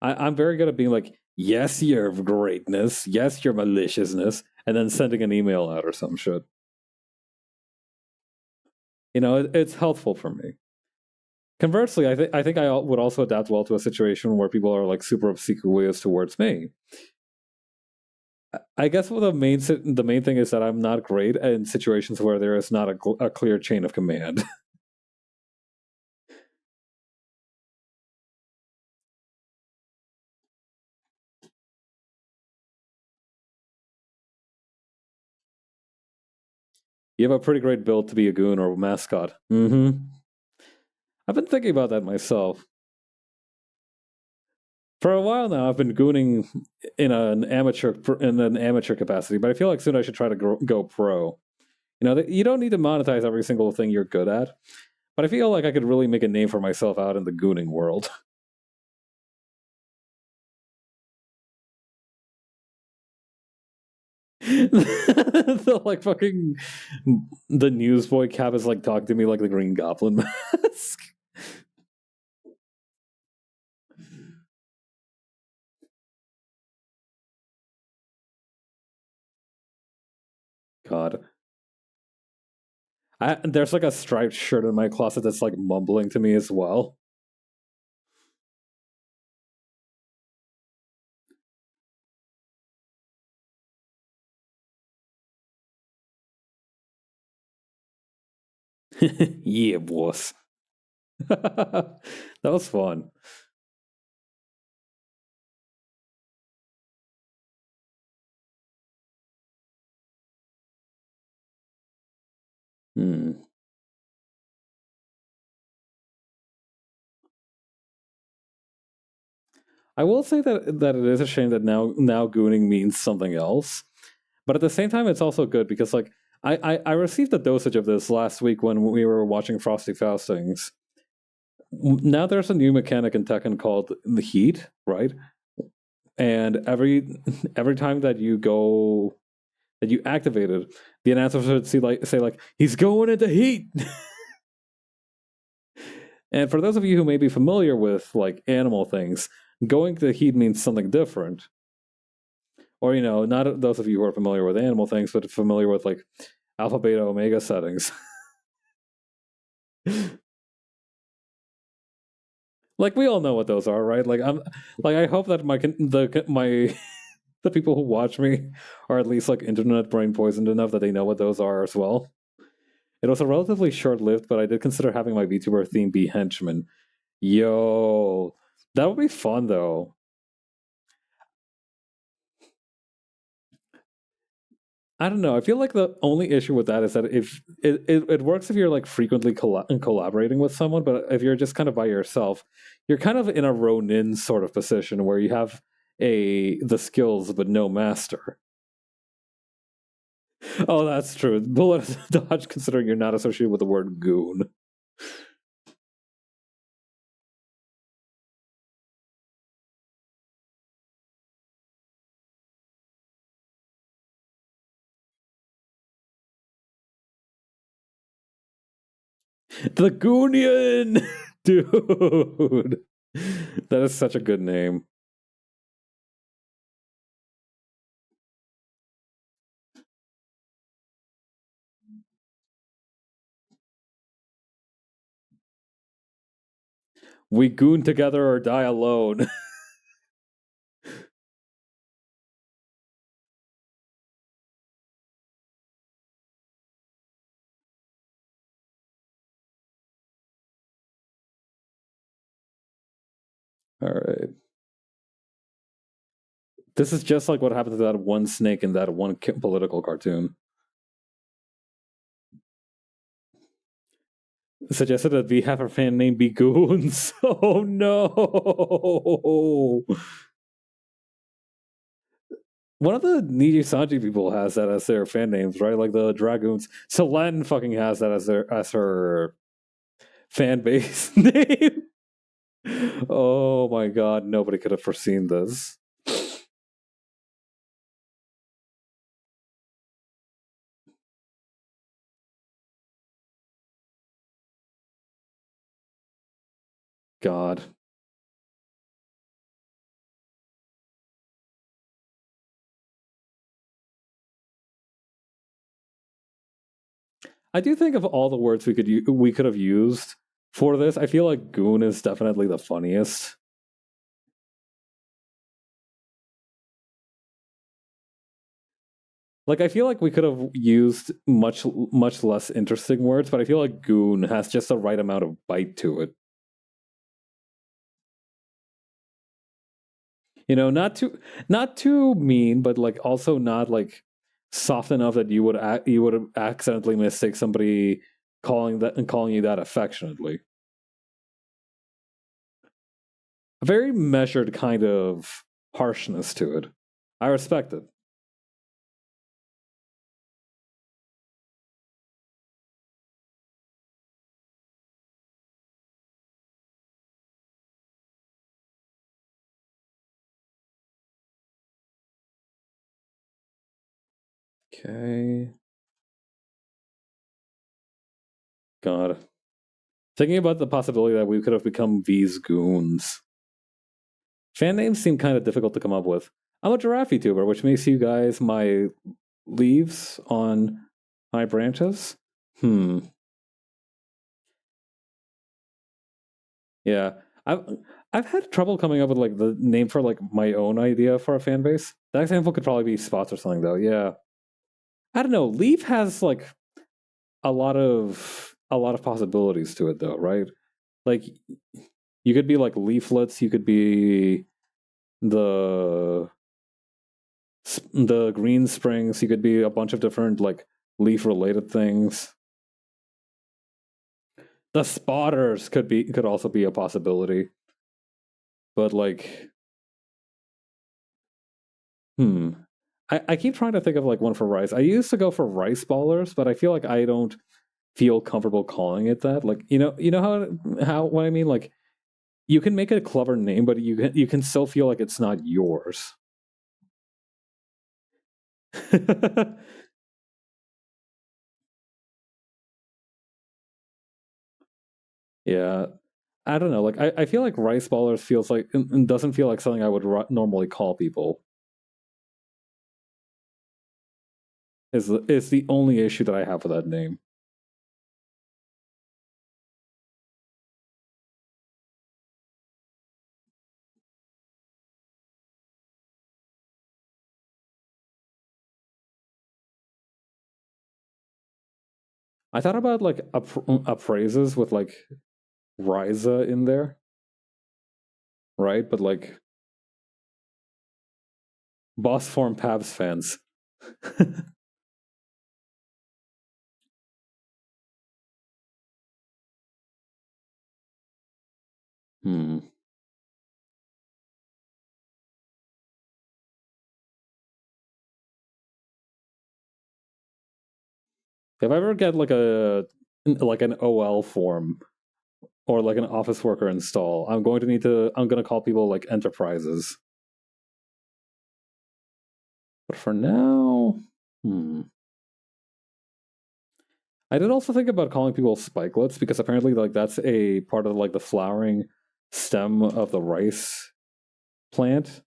I'm very good at being like, yes, your greatness, yes, your maliciousness, and then sending an email out or some shit. It's helpful for me. Conversely, I think I would also adapt well to a situation where people are like super obsequious towards me. I guess the main thing is that I'm not great in situations where there is not a clear chain of command. You have a pretty great build to be a goon or a mascot. Mm-hmm. I've been thinking about that myself. For a while now, I've been gooning in an amateur capacity, but I feel like soon I should try to go pro. You don't need to monetize every single thing you're good at, but I feel like I could really make a name for myself out in the gooning world. the like fucking the newsboy cap is like talking to me like the Green Goblin mask. God, there's like a striped shirt in my closet that's like mumbling to me as well. Yeah, boss. That was fun. Hmm. I will say that it is a shame that now gooning means something else, but at the same time, it's also good because like I received a dosage of this last week when we were watching Frosty Faustings. Now there's a new mechanic in Tekken called the Heat, right? And every time that you activate it, the announcer should say like he's going into heat. And for those of you who may be familiar with like animal things, going to heat means something different. Or not those of you who are familiar with animal things, but familiar with like alpha, beta, omega settings. Like we all know what those are, right? I hope that my the people who watch me are at least like internet brain poisoned enough that they know what those are as well. It was a relatively short lived, but I did consider having my VTuber theme be henchman. Yo, that would be fun though. I don't know. I feel like the only issue with that is that if it works if you're like frequently collaborating with someone, but if you're just kind of by yourself, you're kind of in a Ronin sort of position where you have the skills but no master. Oh, that's true. Bullet dodge, considering you're not associated with the word goon. The Goonian, dude. That is such a good name. We goon together or die alone. All right. This is just like what happened to that one snake in that one political cartoon. suggested that we have a fan named Begoons. Oh no! One of the Nijisanji people has that as their fan names, right? Like the Dragoons. So Latin fucking has that as her fan base name. Oh my god, nobody could have foreseen this. God. I do think of all the words we could have used for this, I feel like goon is definitely the funniest. Like I feel like we could have used much less interesting words, but I feel like goon has just the right amount of bite to it. You know, not too mean, but like also not like soft enough that you would accidentally mistake somebody calling you that affectionately. A very measured kind of harshness to it. I respect it. Okay. God. Thinking about the possibility that we could have become these goons. Fan names seem kind of difficult to come up with. I'm a giraffe YouTuber, which makes you guys my leaves on my branches. Hmm. Yeah. I've had trouble coming up with like the name for like my own idea for a fan base. That example could probably be Spots or something though. Yeah. I don't know. Leaf has like a lot of possibilities to it though, right? Like you could be like leaflets, you could be the the green springs, you could be a bunch of different like leaf related things. The spotters could also be a possibility. But like hmm. I keep trying to think of like one for rice. I used to go for rice ballers, but I feel like I don't feel comfortable calling it that. Like you know how what I mean. Like you can make a clever name, but you can still feel like it's not yours. Yeah, I don't know. Like I feel like rice ballers feels like and doesn't feel like something I would normally call people. Is the only issue that I have with that name. I thought about like appraises with like Ryza in there, right? But like boss form Pabs fans. Hmm. If I ever get like an OL form or like an office worker install, I'm going to call people like enterprises. But for now, hmm. I did also think about calling people spikelets because apparently like that's a part of like the flowering stem of the rice plant.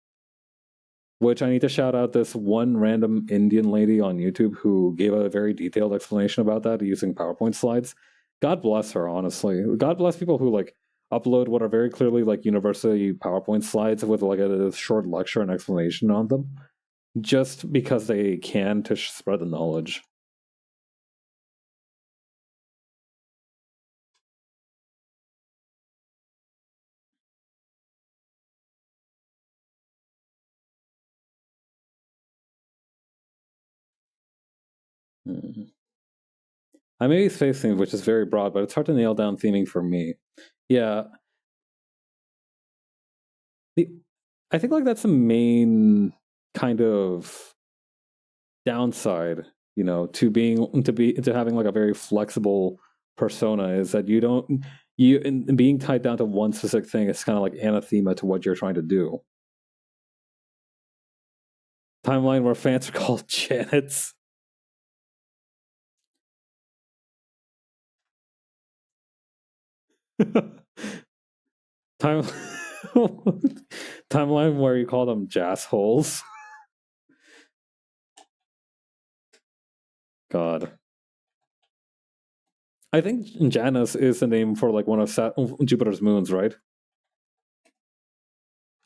Which I need to shout out this one random Indian lady on YouTube who gave a very detailed explanation about that using PowerPoint slides. God bless her, honestly. God bless people who like upload what are very clearly like university PowerPoint slides with like a short lecture and explanation on them, just because they can to spread the knowledge. Hmm. I may be space themed, which is very broad, but it's hard to nail down theming for me. Yeah. I think like that's the main kind of downside, to having like a very flexible persona is that you don't you and being tied down to one specific thing is kind of like anathema to what you're trying to do. Timeline where fans are called Janets. Time timeline where you call them jazz holes. God. I think Janus is the name for like one of Jupiter's moons, right?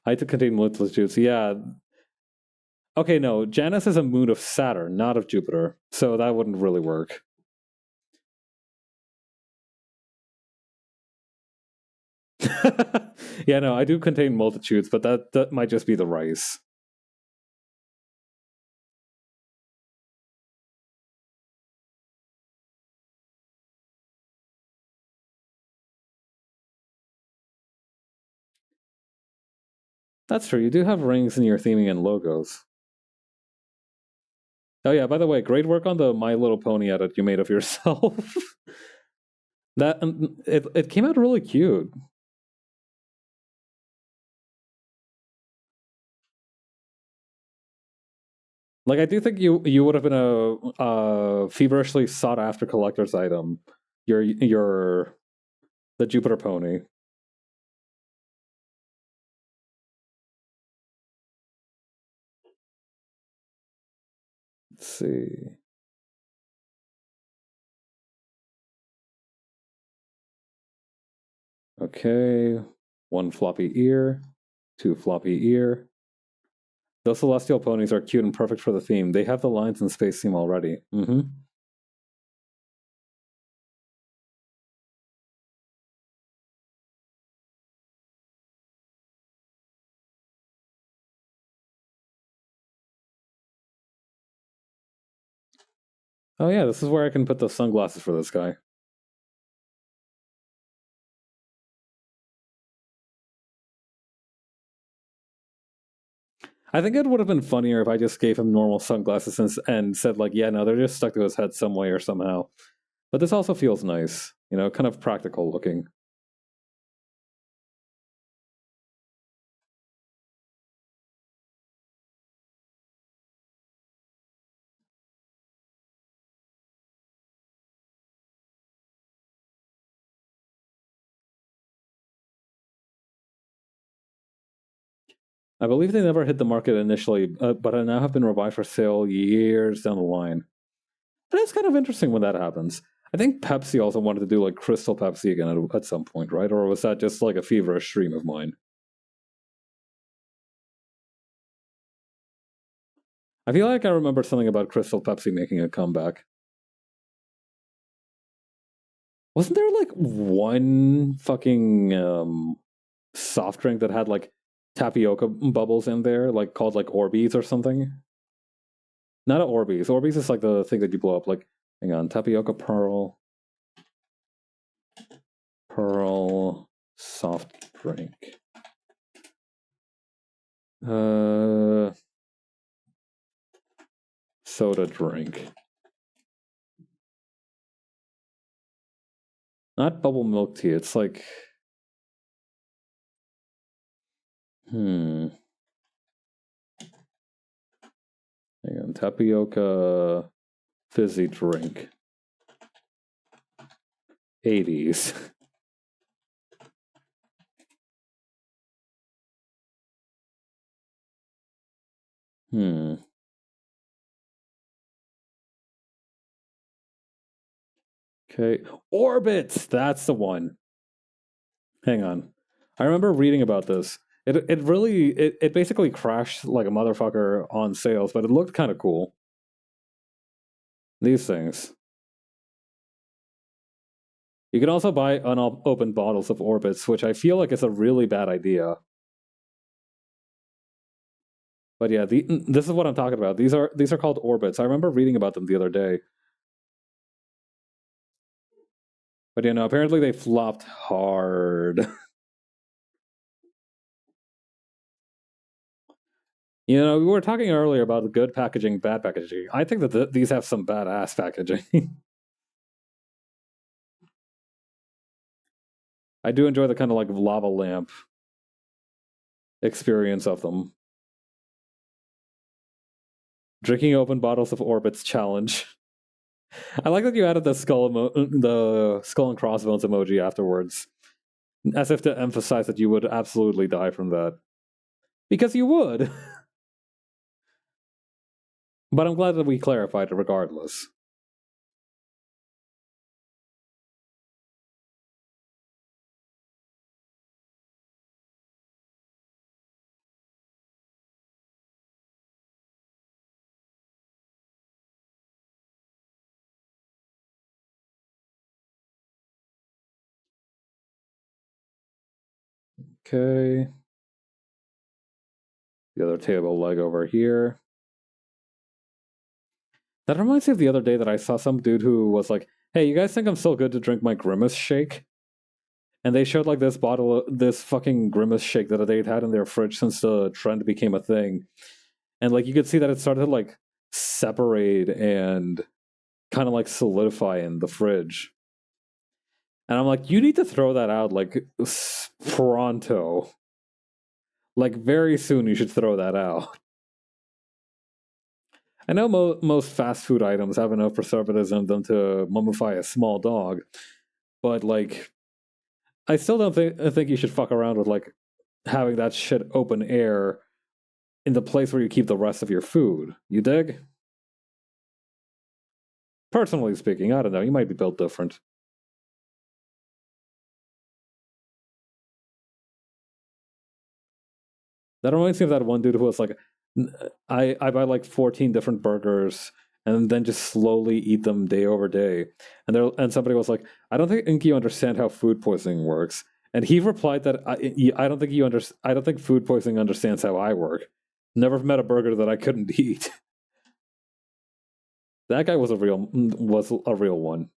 I had to contain multitudes. Yeah. Okay, no. Janus is a moon of Saturn, not of Jupiter. So that wouldn't really work. Yeah, no, I do contain multitudes, but that might just be the rice. That's true. You do have rings in your theming and logos. Oh yeah, by the way, great work on the My Little Pony edit you made of yourself. That it came out really cute. Like I do think you would have been a feverishly sought after collector's item. Your the Jupiter pony. Let's see. Okay, one floppy ear, two floppy ear. Those celestial ponies are cute and perfect for the theme. They have the lines and space theme already. Mm-hmm. Oh yeah, this is where I can put the sunglasses for this guy. I think it would have been funnier if I just gave him normal sunglasses and said like, yeah, no, they're just stuck to his head some way or somehow. But this also feels nice, kind of practical looking. I believe they never hit the market initially, but now have been revived for sale years down the line. But it's kind of interesting when that happens. I think Pepsi also wanted to do like Crystal Pepsi again at some point, right? Or was that just like a feverish dream of mine? I feel like I remember something about Crystal Pepsi making a comeback. Wasn't there like one fucking soft drink that had like tapioca bubbles in there, like called like Orbeez or something? Not an Orbeez. Orbeez is like the thing that you blow up. Like, hang on, tapioca pearl soft drink. Soda drink. Not bubble milk tea. It's like, hang on, tapioca fizzy drink. 80s. Okay. Orbits! That's the one. Hang on. I remember reading about this. It basically crashed like a motherfucker on sales, but it looked kind of cool. These things. You can also buy unopened bottles of Orbits, which I feel like is a really bad idea. But yeah, this is what I'm talking about. These are called Orbits. I remember reading about them the other day. But you know, apparently they flopped hard. You know, we were talking earlier about good packaging, bad packaging. I think that these have some badass packaging. I do enjoy the kind of like lava lamp experience of them. Drinking open bottles of Orbits challenge. I like that you added the the skull and crossbones emoji afterwards, as if to emphasize that you would absolutely die from that, because you would. But I'm glad that we clarified it regardless. Okay. The other table leg over here. That reminds me of the other day that I saw some dude who was like, "Hey, you guys think I'm still good to drink my Grimace shake?" And they showed like this bottle, this fucking Grimace shake that they'd had in their fridge since the trend became a thing, and like you could see that it started to like separate and kind of like solidify in the fridge. And I'm like, you need to throw that out like pronto, like very soon. You should throw that out. I know most fast food items have enough preservatives in them to mummify a small dog, but like, I still don't think you should fuck around with like having that shit open air in the place where you keep the rest of your food. You dig? Personally speaking, I don't know. You might be built different. That reminds me of that one dude who was like, I buy like 14 different burgers and then just slowly eat them day over day. And somebody was like, I don't think you understand how food poisoning works. And he replied that I don't think I don't think food poisoning understands how I work. Never met a burger that I couldn't eat. That guy was a real one.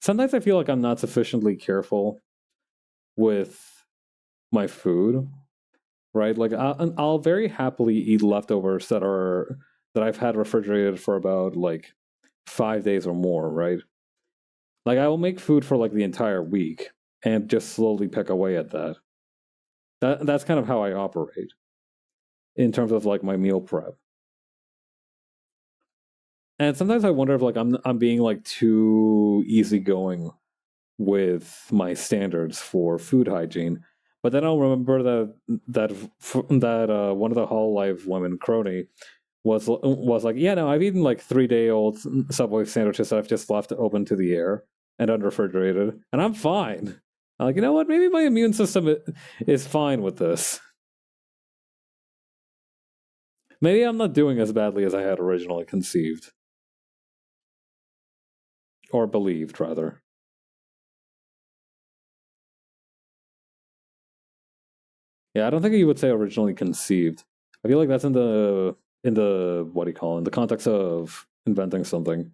Sometimes I feel like I'm not sufficiently careful with my food, right? Like I'll very happily eat leftovers that I've had refrigerated for about like 5 days or more, right? Like I will make food for like the entire week and just slowly pick away at that. That's kind of how I operate in terms of like my meal prep. And sometimes I wonder if like I'm being like too easygoing with my standards for food hygiene. But then I'll remember that one of the Hololive women, Crony, was like, yeah, no, I've eaten like 3 day old Subway sandwiches that I've just left open to the air and unrefrigerated, and I'm fine. I'm like, you know what? Maybe my immune system is fine with this. Maybe I'm not doing as badly as I had originally conceived or believed, rather. Yeah, I don't think you would say originally conceived. I feel like that's in the what do you call it? In the context of inventing something.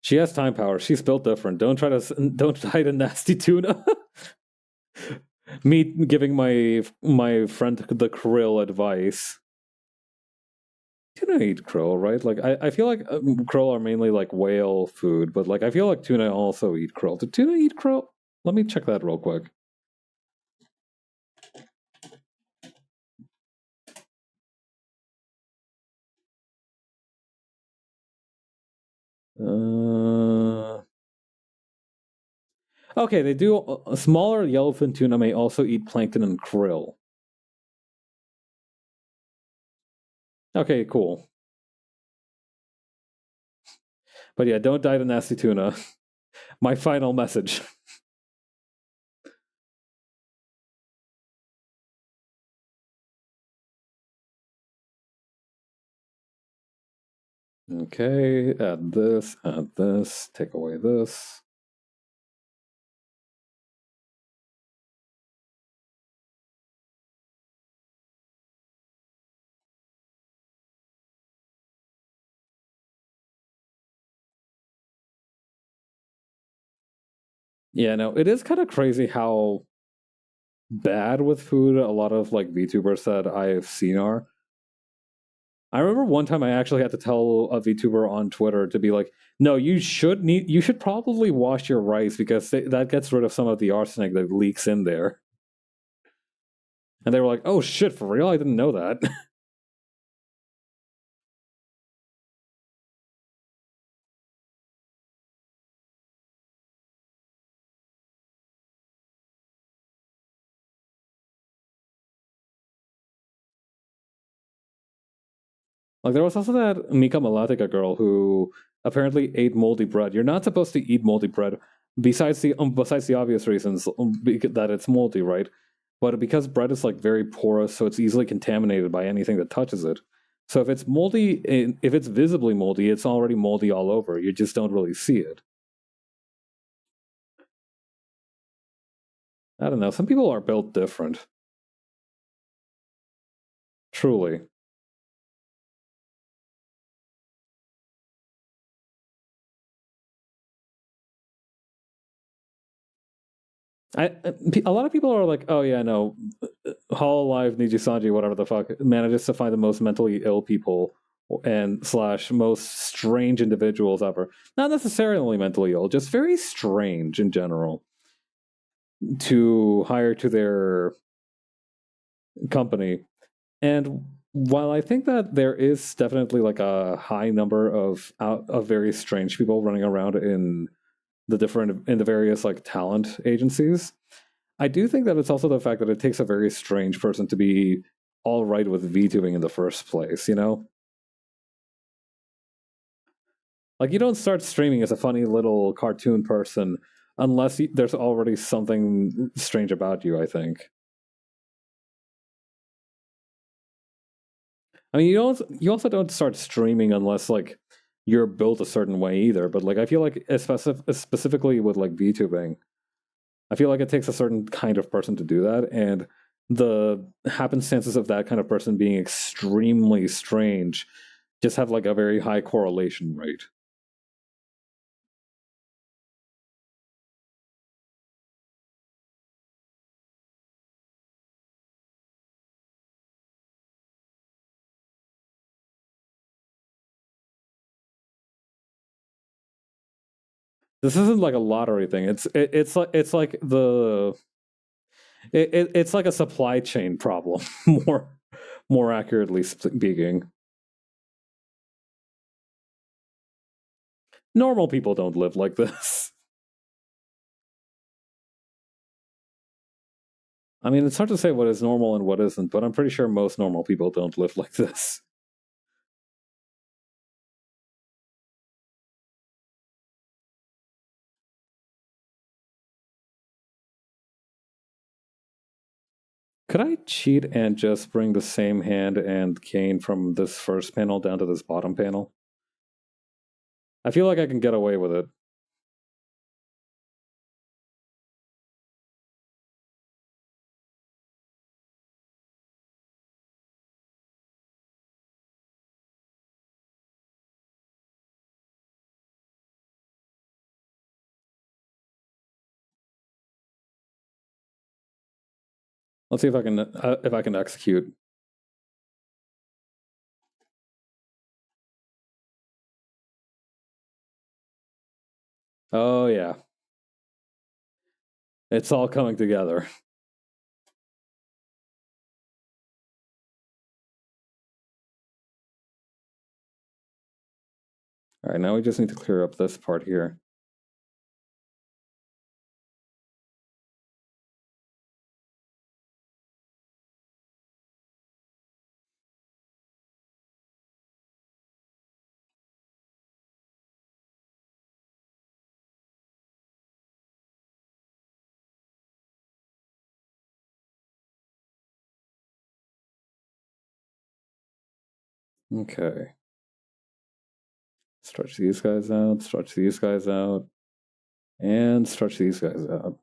She has time power. She's built different. Don't try to nasty tuna. Me giving my friend the krill advice. Tuna eat krill, right? Like I feel like krill are mainly like whale food, but like I feel like tuna also eat krill. Did tuna eat krill? Let me check that real quick. Okay, they do. A smaller yellowfin tuna may also eat plankton and krill. Okay, cool. But yeah, don't die to nasty tuna. My final message. Okay, add this, take away this. Yeah, no, it is kind of crazy how bad with food a lot of like VTubers that I've seen are. I remember one time I actually had to tell a VTuber on Twitter to be like, "No, you should probably wash your rice because that gets rid of some of the arsenic that leaks in there." And they were like, "Oh shit, for real? I didn't know that." Like there was also that Mika Malatika girl who apparently ate moldy bread. You're not supposed to eat moldy bread, besides the obvious reasons that it's moldy, right? But because bread is like very porous, so it's easily contaminated by anything that touches it. So if it's moldy, if it's visibly moldy, it's already moldy all over. You just don't really see it. I don't know. Some people are built different. Truly. A lot of people are like, oh yeah, no, Hololive Nijisanji, whatever the fuck, manages to find the most mentally ill people and slash most strange individuals ever. Not necessarily mentally ill, just very strange in general to hire to their company. And while I think that there is definitely like a high number of very strange people running around in the various like talent agencies, I do think that it's also the fact that it takes a very strange person to be all right with VTubing in the first place, you know? Like, you don't start streaming as a funny little cartoon person unless there's already something strange about you, I think. I mean, you also don't start streaming unless, like, you're built a certain way either, but, like, I feel like, specifically with, like, VTubing, I feel like it takes a certain kind of person to do that, and the happenstances of that kind of person being extremely strange just have like a very high correlation rate. This isn't like a lottery thing. It's like a supply chain problem, more more accurately speaking. Normal people don't live like this. I mean, it's hard to say what is normal and what isn't, but I'm pretty sure most normal people don't live like this. Could I cheat and just bring the same hand and cane from this first panel down to this bottom panel? I feel like I can get away with it. Let's see if I can execute. Oh yeah, it's all coming together. All right, now we just need to clear up this part here. Okay. Stretch these guys out, stretch these guys out, and stretch these guys out.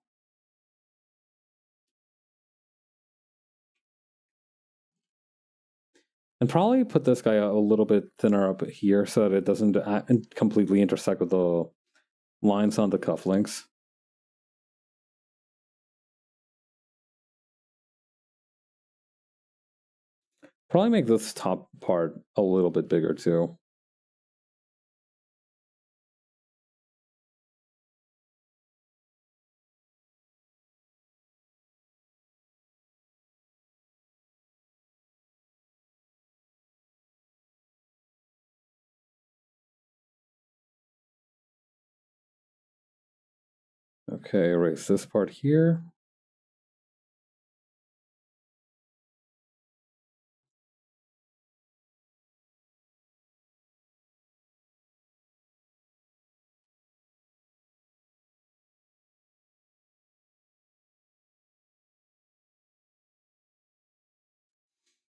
And probably put this guy a little bit thinner up here so that it doesn't completely intersect with the lines on the cufflinks. Probably make this top part a little bit bigger too. Okay, erase this part here.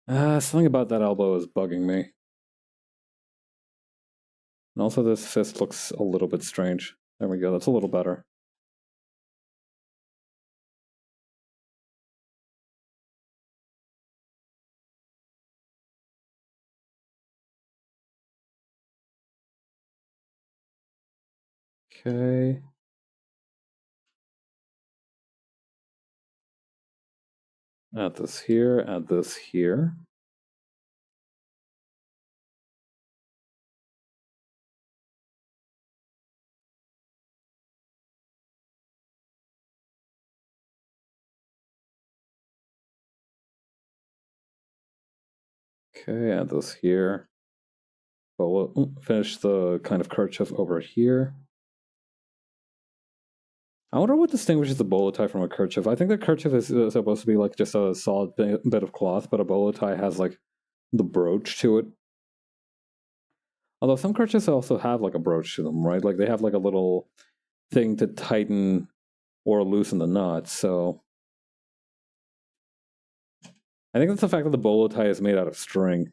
Something about that elbow is bugging me. And also this fist looks a little bit strange. There we go, that's a little better. Okay. Add this here, add this here. Okay, add this here. But we'll finish the kind of kerchief over here. I wonder what distinguishes the bolo tie from a kerchief. I think the kerchief is supposed to be like just a solid bit of cloth, but a bolo tie has like the brooch to it. Although some kerchiefs also have like a brooch to them, right? Like they have like a little thing to tighten or loosen the knots. So I think it's the fact that the bolo tie is made out of string.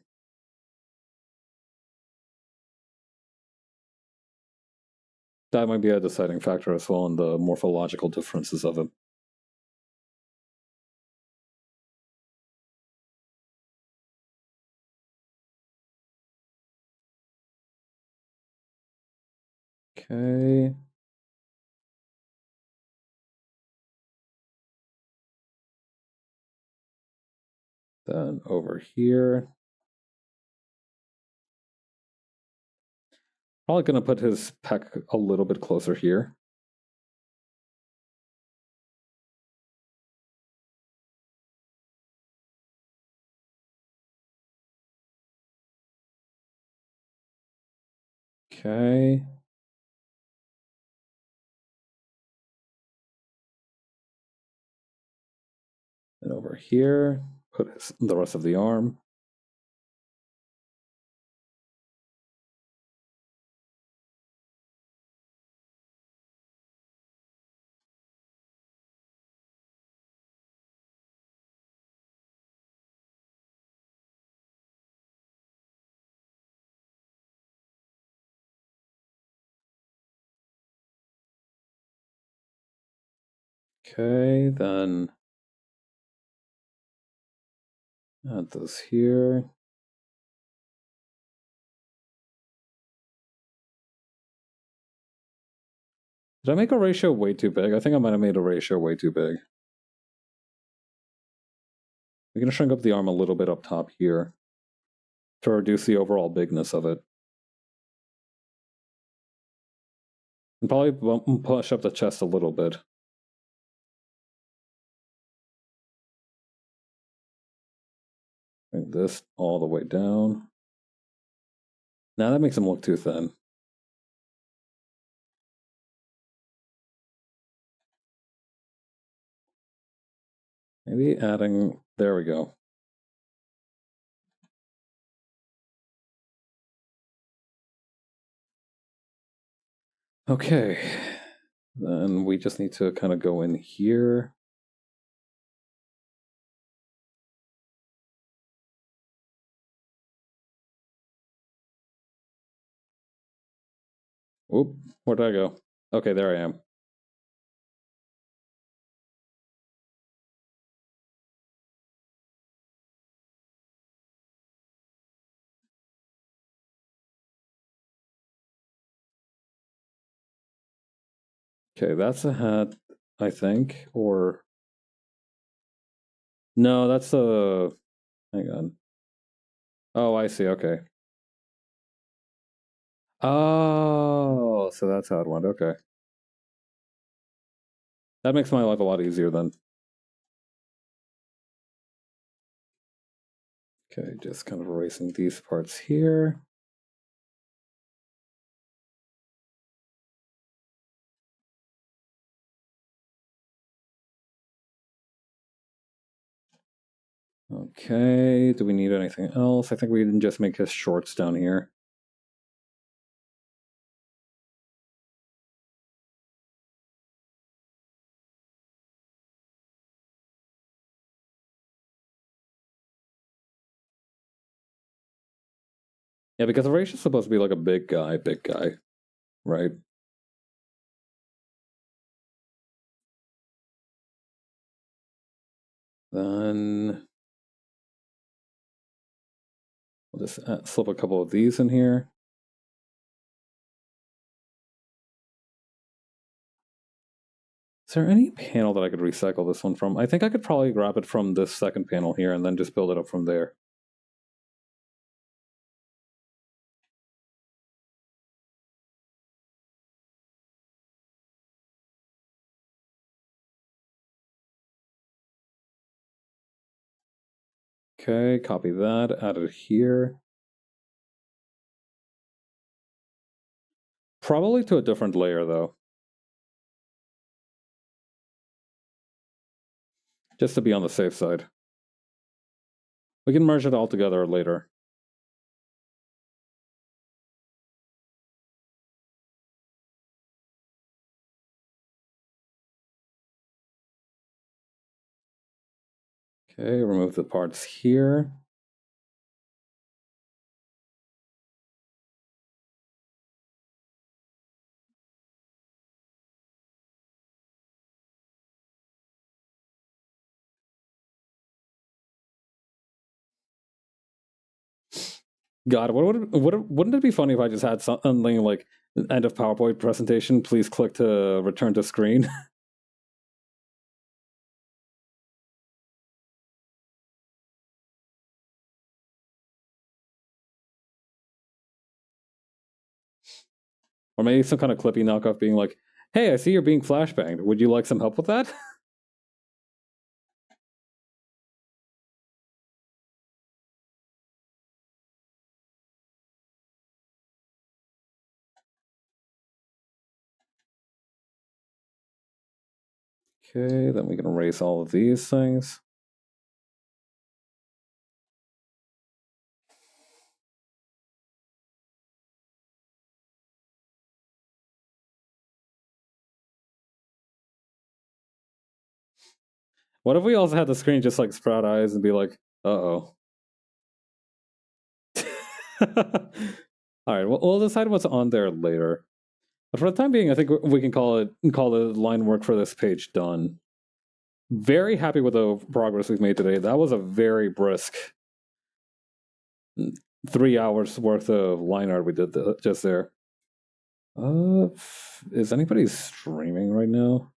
That might be a deciding factor as well in the morphological differences of it. Okay. Then over here. Probably going to put his pec a little bit closer here. Okay. And over here, put the rest of the arm. Okay, then add this here. Did I make a ratio way too big? I think I might have made a ratio way too big. We're going to shrink up the arm a little bit up top here to reduce the overall bigness of it. And probably push up the chest a little bit. Bring this all the way down. Now that makes him look too thin. Maybe adding, there we go. Okay, then we just need to kind of go in here. Oop, where'd I go? Okay, there I am. Okay, that's a hat, I think, or... No, that's a... Hang on. Oh, I see, okay. Oh, so that's how it went, okay. That makes my life a lot easier then. Okay, just kind of erasing these parts here. Okay, do we need anything else? I think we can just make his shorts down here. Yeah, because Horatius supposed to be like a big guy, right? Then we'll just slip a couple of these in here. Is there any panel that I could recycle this one from? I think I could probably grab it from this second panel here and then just build it up from there. Okay, copy that, add it here. Probably to a different layer though. Just to be on the safe side. We can merge it all together later. Okay, remove the parts here. God, wouldn't it be funny if I just had something like end of PowerPoint presentation, please click to return to screen? Or maybe some kind of clippy knockoff being like, hey, I see you're being flashbanged. Would you like some help with that? Okay, then we can erase all of these things. What if we also had the screen just like sprout eyes and be like, uh-oh. All right, we'll decide what's on there later. But for the time being, I think we can call the line work for this page done. Very happy with the progress we've made today. That was a very brisk 3 hours worth of line art we did just there. Is anybody streaming right now?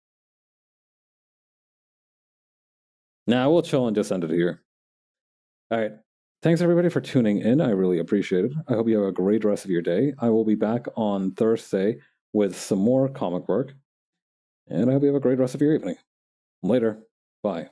Nah, we'll chill and just end it here. All right. Thanks everybody for tuning in. I really appreciate it. I hope you have a great rest of your day. I will be back on Thursday with some more comic work. And I hope you have a great rest of your evening. Later. Bye.